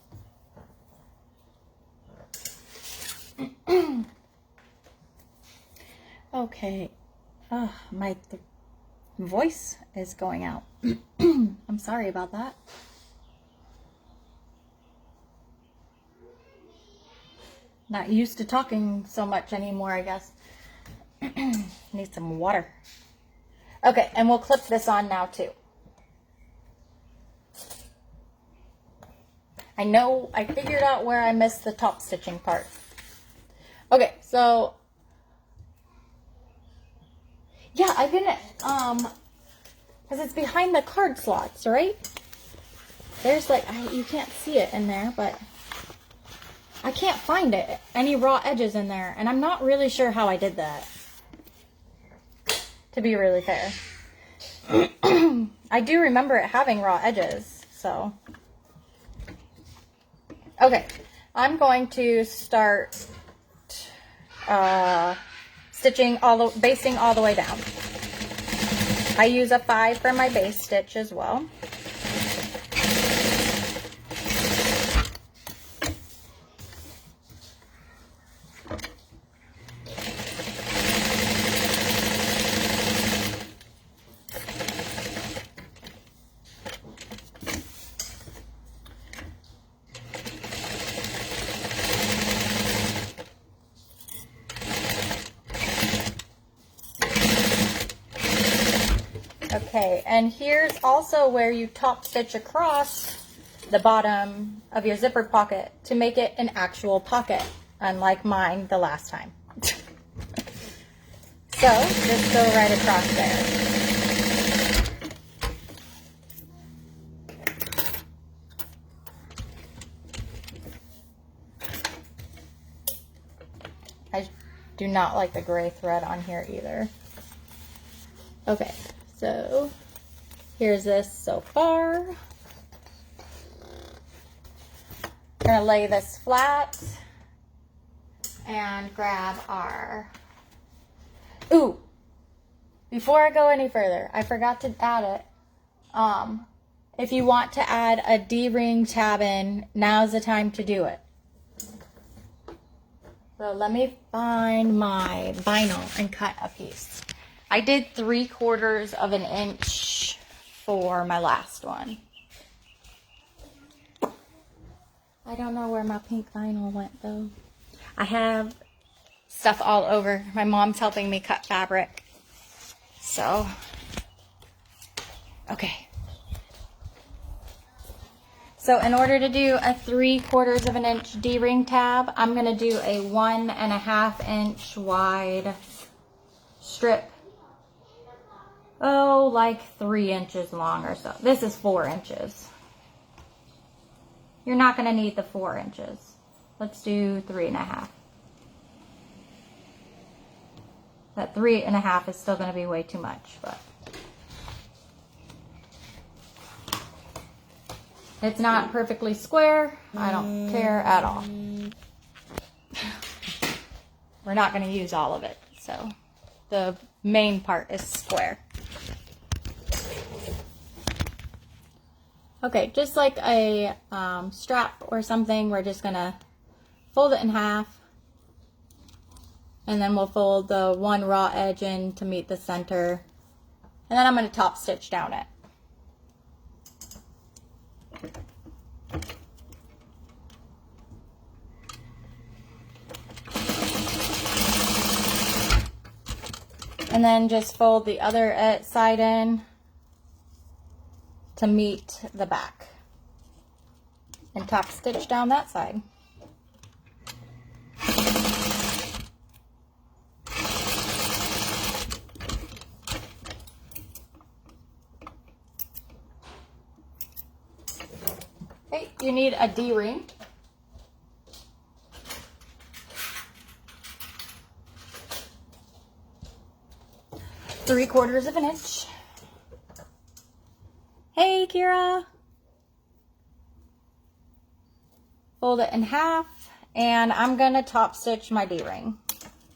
Okay. Oh, my voice is going out. I'm sorry about that. Not used to talking so much anymore, I guess. Need some water. Okay, and we'll clip this on now too. I know I figured out where I missed the top stitching part. Okay, so yeah, I didn't because it's behind the card slots, right? There's like you can't see it in there, but I can't find it, any raw edges in there, and I'm not really sure how I did that, to be really fair. I do remember it having raw edges, so. Okay, I'm going to start basting all the way down. I use a 5 for my base stitch as well. Okay, and here's also where you top stitch across the bottom of your zippered pocket to make it an actual pocket, unlike mine the last time. So just go right across there. I do not like the gray thread on here either. Okay, so here's this so far. We're gonna lay this flat and grab our, ooh, before I go any further, I forgot to add it. If you want to add a D-ring tab in, now's the time to do it. So let me find my vinyl and cut a piece. I did 3/4 of an inch for my last one. I don't know where my pink vinyl went though. I have stuff all over. My mom's helping me cut fabric. So, okay. So in order to do a 3/4 of an inch D-ring tab, I'm gonna do a 1.5 inch wide strip. Oh, like 3 inches long or so. This is 4 inches. You're not gonna need the 4 inches. Let's do 3.5. That 3.5 is still gonna be way too much, but it's not perfectly square. I don't care at all. We're not going to use all of it, so the main part is square. Okay, just like a strap or something, we're just going to fold it in half, and then we'll fold the one raw edge in to meet the center, and then I'm going to top stitch down it. And then just fold the other side in to meet the back and top stitch down that side. Okay, you need a D-ring. Three-quarters of an inch. Hey, Kira. Fold it in half, and I'm gonna top stitch my D-ring.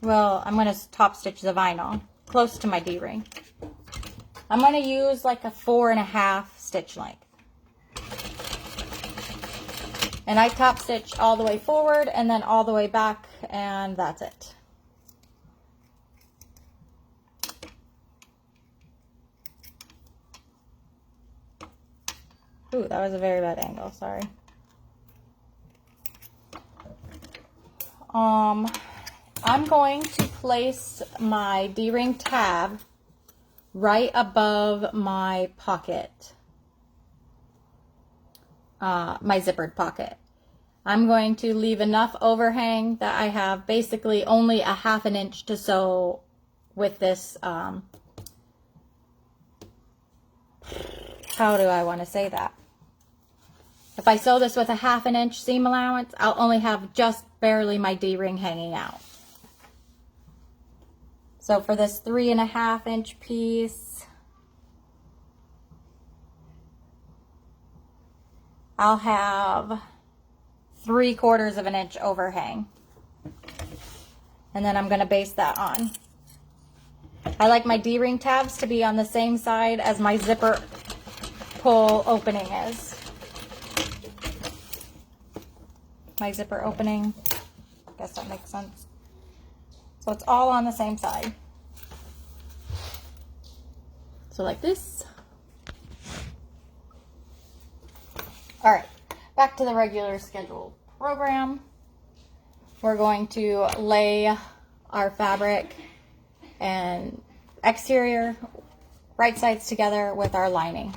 Well, I'm gonna top stitch the vinyl close to my D-ring. I'm gonna use like a 4.5 stitch length. And I top stitch all the way forward and then all the way back, and that's it. Ooh, that was a very bad angle, sorry. I'm going to place my D-ring tab right above my pocket. My zippered pocket. I'm going to leave enough overhang that I have basically only a 1/2 inch to sew with this, how do I want to say that? If I sew this with a 1/2 inch seam allowance, I'll only have just barely my D-ring hanging out. So for this 3.5 inch piece, I'll have 3/4 of an inch overhang. And then I'm going to base that on. I like my D-ring tabs to be on the same side as my zipper pull opening is. My zipper opening, I guess that makes sense. So it's all on the same side. So like this. All right, back to the regular scheduled program. We're going to lay our fabric and exterior right sides together with our lining.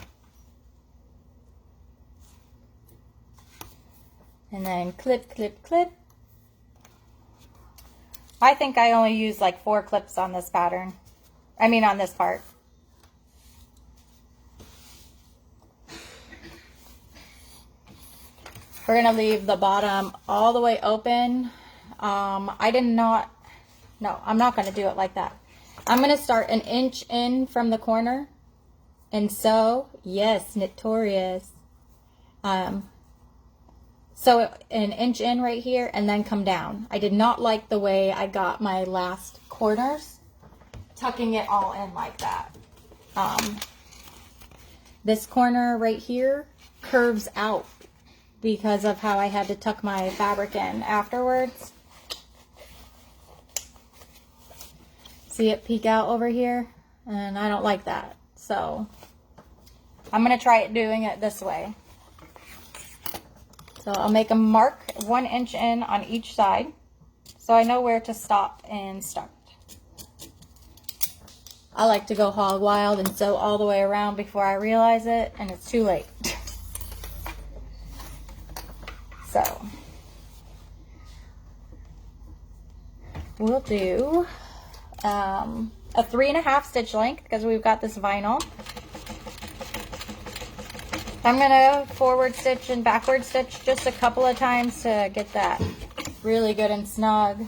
And then clip, clip, clip. I think I only used like 4 clips on this pattern. I mean on this part. We're going to leave the bottom all the way open. I'm not going to do it like that. I'm going to start an inch in from the corner and sew, yes, Knitorious. Sew an inch in right here and then come down. I did not like the way I got my last corners, tucking it all in like that. This corner right here curves out because of how I had to tuck my fabric in afterwards. See it peek out over here? And I don't like that. So I'm going to try doing it this way. So I'll make a mark 1 inch in on each side so I know where to stop and start. I like to go hog wild and sew all the way around before I realize it, and it's too late. So we'll do a 3.5 stitch length because we've got this vinyl. I'm going to forward stitch and backward stitch just a couple of times to get that really good and snug.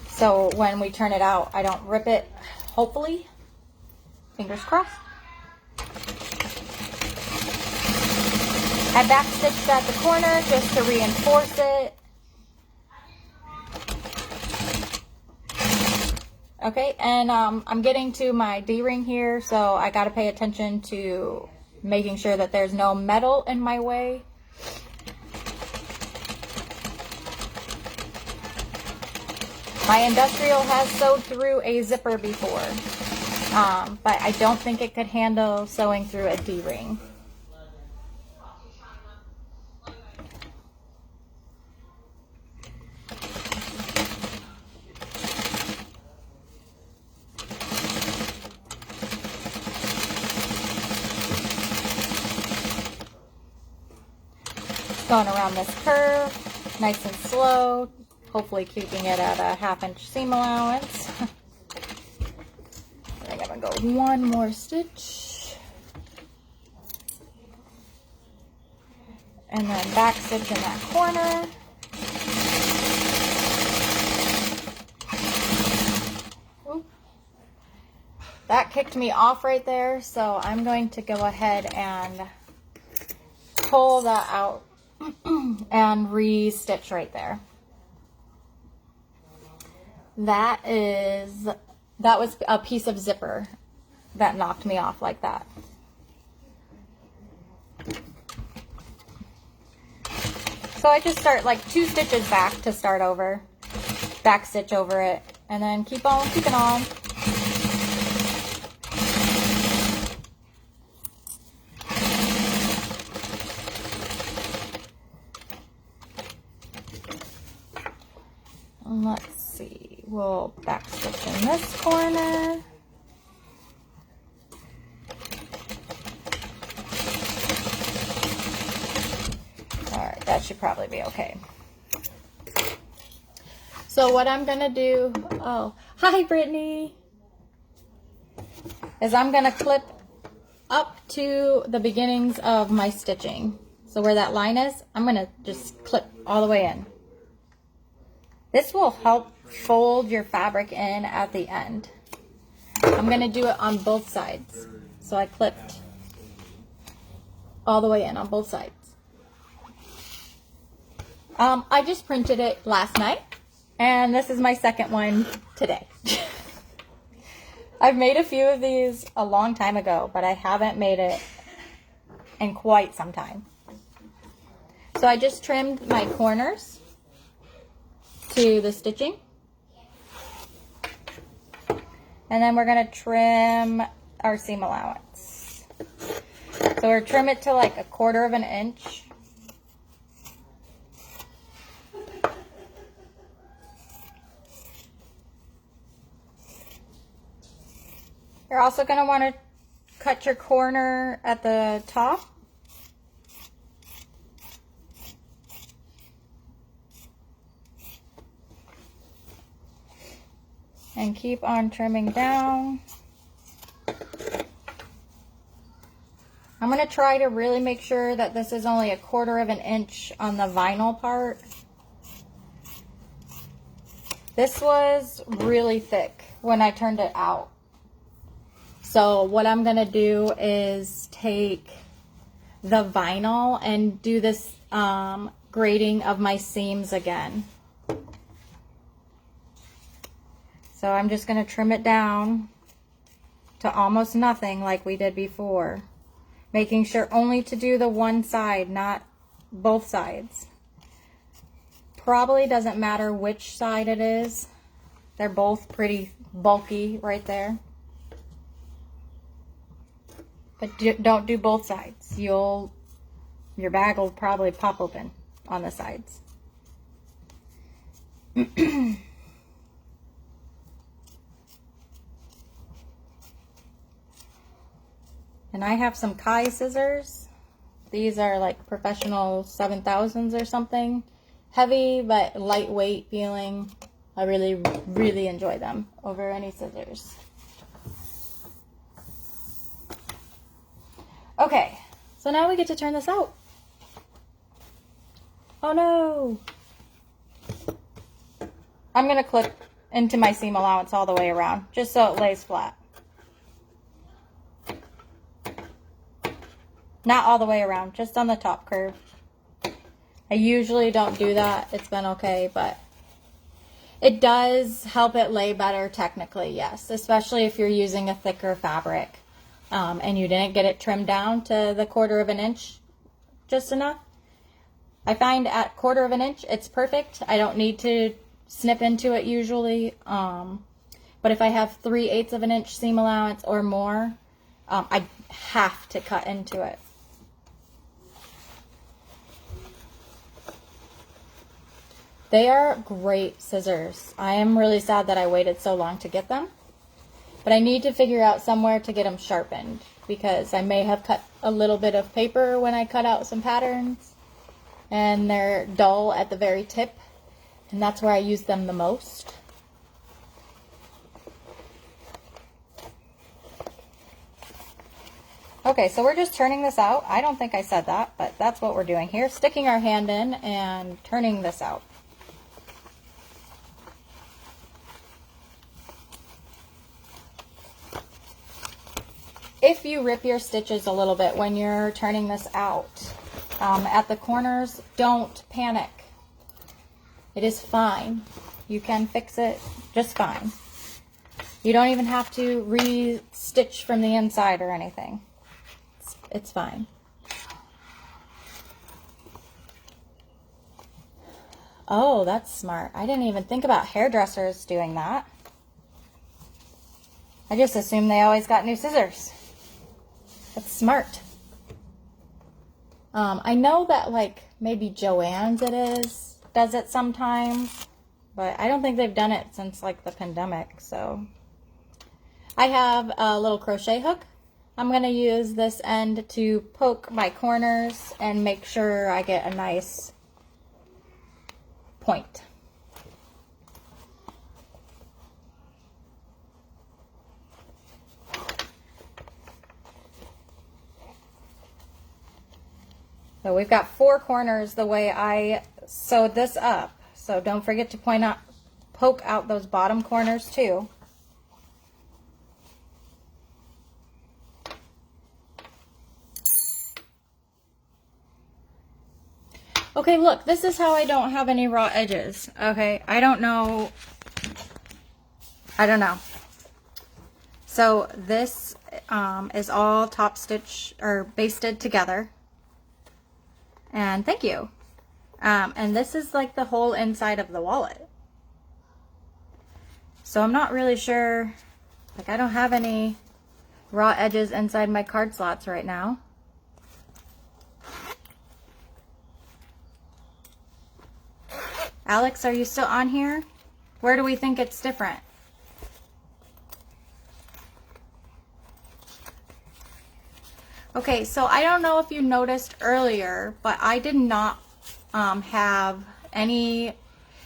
So when we turn it out, I don't rip it, hopefully. Fingers crossed. I back stitched at the corner just to reinforce it. Okay, and I'm getting to my D-ring here, so I got to pay attention to making sure that there's no metal in my way. My industrial has sewed through a zipper before, but I don't think it could handle sewing through a D-ring. Going around this curve, nice and slow, hopefully keeping it at a 1/2 inch seam allowance. I'm gonna go 1 more stitch. And then back stitch in that corner. Oop. That kicked me off right there, so I'm going to go ahead and pull that out and re-stitch right there. That was a piece of zipper that knocked me off like that. So I just start like 2 stitches back to start over, back stitch over it, and then keep on keeping on. Let's see, we'll back stitch in this corner. Alright, that should probably be okay. So what I'm gonna do, oh, hi Brittany, is I'm gonna clip up to the beginnings of my stitching. So where that line is, I'm gonna just clip all the way in. This will help fold your fabric in at the end. I'm going to do it on both sides. So I clipped all the way in on both sides. I just printed it last night, and this is my second one today. I've made a few of these a long time ago, but I haven't made it in quite some time. So I just trimmed my corners to the stitching, and then we're going to trim our seam allowance. So we're trim it to like 1/4 of an inch. You're also going to want to cut your corner at the top. And keep on trimming down. I'm going to try to really make sure that this is only 1/4 of an inch on the vinyl part. This was really thick when I turned it out. So what I'm going to do is take the vinyl and do this grading of my seams again. So I'm just going to trim it down to almost nothing like we did before. Making sure only to do the one side, not both sides. Probably doesn't matter which side it is. They're both pretty bulky right there. But don't do both sides. Your bag will probably pop open on the sides. And I have some Kai scissors. These are like professional 7000s or something. Heavy but lightweight feeling. I really, really enjoy them over any scissors. Okay, so now we get to turn this out. Oh no! I'm going to clip into my seam allowance all the way around, just so it lays flat. Not all the way around, just on the top curve. I usually don't do that. It's been okay, but it does help it lay better technically, yes. Especially if you're using a thicker fabric and you didn't get it trimmed down to the 1/4 of an inch just enough. I find at 1/4 of an inch, it's perfect. I don't need to snip into it usually. But if I have 3/8 of an inch seam allowance or more, I have to cut into it. They are great scissors. I am really sad that I waited so long to get them. But I need to figure out somewhere to get them sharpened because I may have cut a little bit of paper when I cut out some patterns. And they're dull at the very tip. And that's where I use them the most. Okay, so we're just turning this out. I don't think I said that, but that's what we're doing here. Sticking our hand in and turning this out. If you rip your stitches a little bit when you're turning this out at the corners, don't panic. It is fine. You can fix it just fine. You don't even have to re-stitch from the inside or anything. It's fine. Oh, that's smart. I didn't even think about hairdressers doing that. I just assumed they always got new scissors. That's smart. I know that like maybe Joann's does it sometimes, but I don't think they've done it since like the pandemic. So I have a little crochet hook. I'm going to use this end to poke my corners and make sure I get a nice point. So we've got 4 corners the way I sewed this up. So don't forget to poke out those bottom corners too. Okay, look, this is how I don't have any raw edges. Okay, I don't know. So this is all top stitch or basted together. And thank you. And this is like the whole inside of the wallet. So I'm not really sure, like I don't have any raw edges inside my card slots right now. Alex, are you still on here? Where do we think it's different? Okay, so I don't know if you noticed earlier, but I did not have any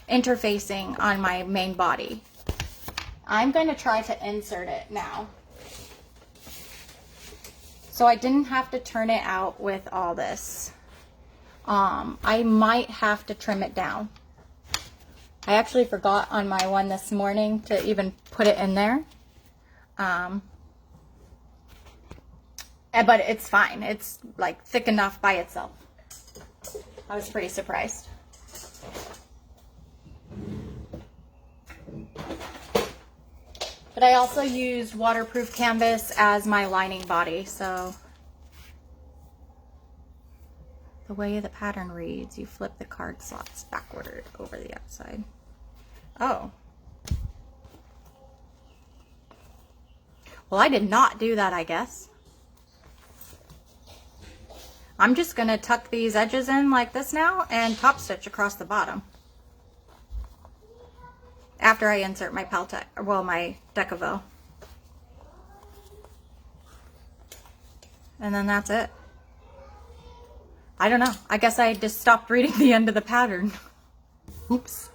interfacing on my main body. I'm going to try to insert it now. So I didn't have to turn it out with all this. I might have to trim it down. I actually forgot on my one this morning to even put it in there. But it's fine. It's like thick enough by itself. I was pretty surprised. But I also used waterproof canvas as my lining body, so the way the pattern reads, you flip the card slots backward over the outside. Oh. Well, I did not do that, I guess. I'm just going to tuck these edges in like this now and top stitch across the bottom. After I insert my Peltex, well, my Decaville. And then that's it. I don't know. I guess I just stopped reading the end of the pattern. Oops.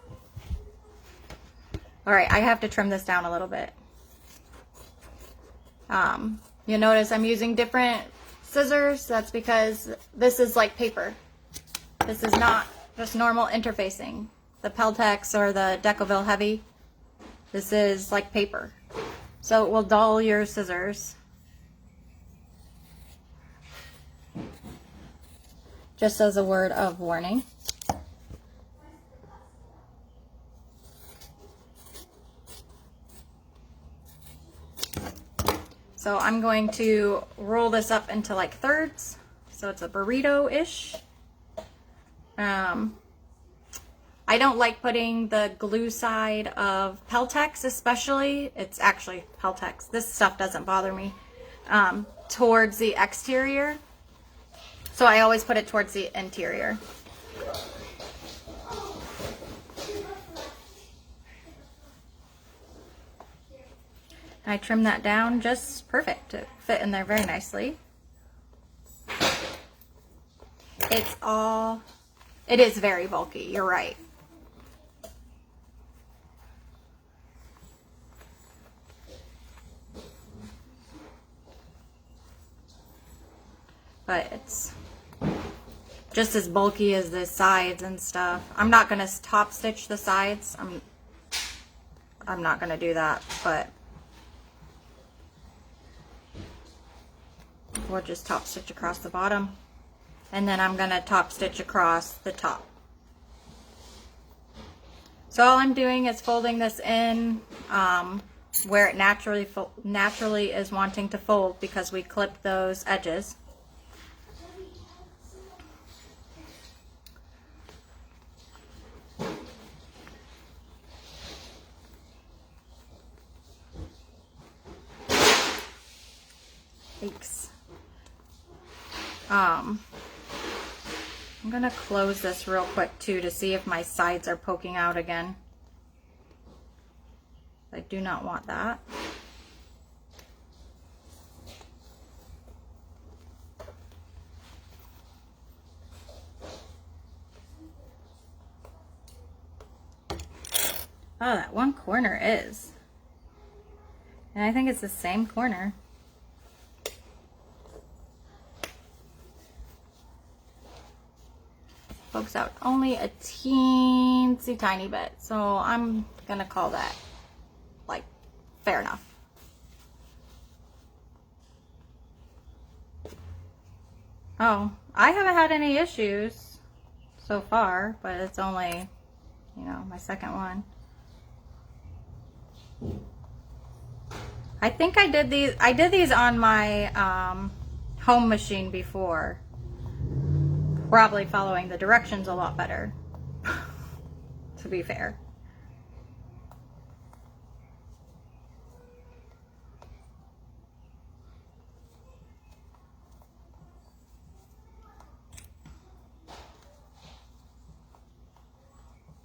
All right, I have to trim this down a little bit. You'll notice I'm using different scissors. That's because this is like paper. This is not just normal interfacing. The Peltex or the Decaville Heavy, this is like paper. So it will dull your scissors. Just as a word of warning. So I'm going to roll this up into like thirds. So it's a burrito-ish. I don't like putting the glue side of Peltex, especially. It's actually Peltex. This stuff doesn't bother me. Towards the exterior. So I always put it towards the interior. I trim that down just perfect to fit in there very nicely. It is very bulky, you're right. But it's just as bulky as the sides and stuff. I'm not going to top stitch the sides. I'm not going to do that, but we'll just top stitch across the bottom. And then I'm going to top stitch across the top. So all I'm doing is folding this in where it naturally is wanting to fold, because we clipped those edges. Thanks. I'm going to close this real quick too to see if my sides are poking out again. I do not want that. Oh, that one corner is. And I think it's the same corner. Pokes out only a teensy tiny bit, so I'm gonna call that like fair enough. Oh, I haven't had any issues so far, but it's only, you know, my second one. I think I did these on my home machine before. Probably following the directions a lot better, to be fair.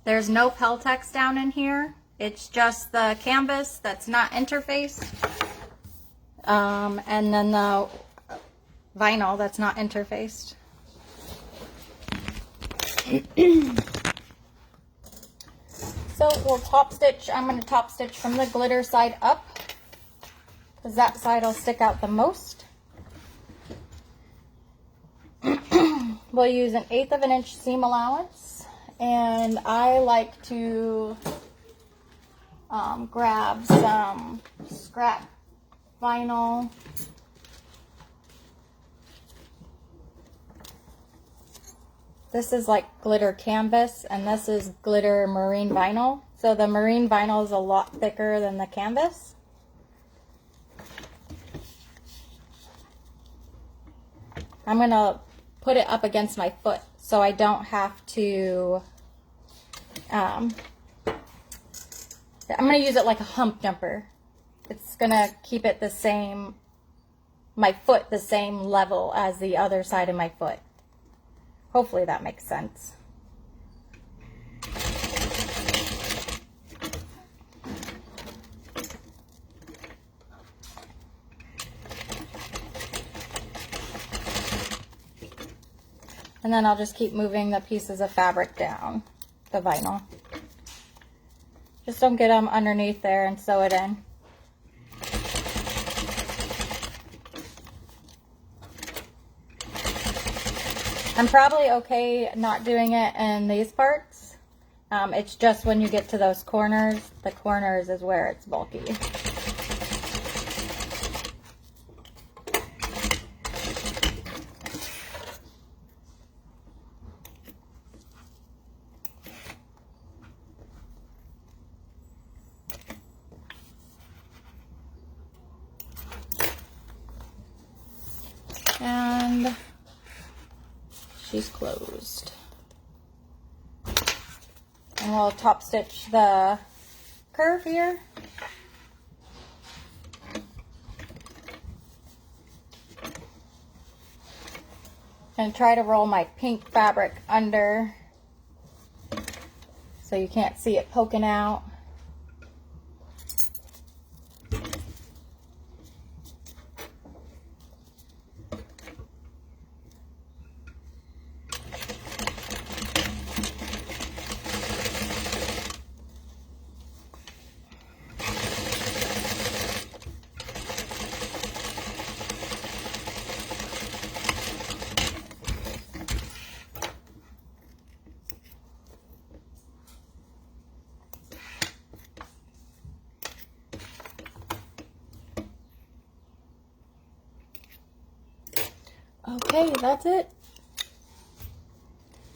There's no Peltex down in here. It's just the canvas that's not interfaced. And then vinyl that's not interfaced. So we'll top stitch. I'm going to top stitch from the glitter side up, because that side will stick out the most. We'll use 1/8 of an inch seam allowance, and I like to grab some scrap vinyl. This is like glitter canvas, and this is glitter marine vinyl. So the marine vinyl is a lot thicker than the canvas. I'm going to put it up against my foot so I don't have to, I'm going to use it like a hump jumper. It's going to keep it the same, my foot the same level as the other side of my foot. Hopefully that makes sense. And then I'll just keep moving the pieces of fabric down the vinyl. Just don't get them underneath there and sew it in. I'm probably okay not doing it in these parts. It's just when you get to those corners, the corners is where it's bulky. And she's closed. And we'll top stitch the curve here. And try to roll my pink fabric under so you can't see it poking out. Okay, that's it.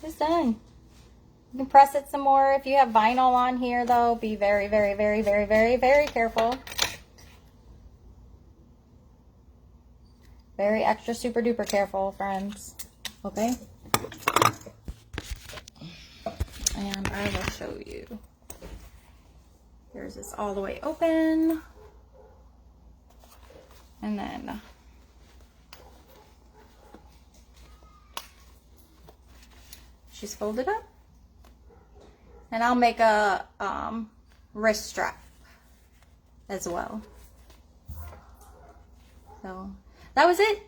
It's done. You can press it some more. If you have vinyl on here, though, be very, very, very, very, very, very careful. Very extra super duper careful, friends. Okay? And I will show you. Here's this all the way open. And then she's folded up. And I'll make a wrist strap as well. So that was it.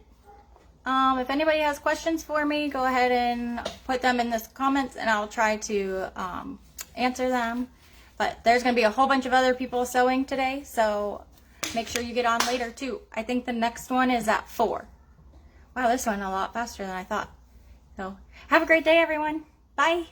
If anybody has questions for me, go ahead and put them in the comments and I'll try to answer them. But there's going to be a whole bunch of other people sewing today, so make sure you get on later too. I think the next one is at 4. Wow, this went a lot faster than I thought. So have a great day, everyone. Bye.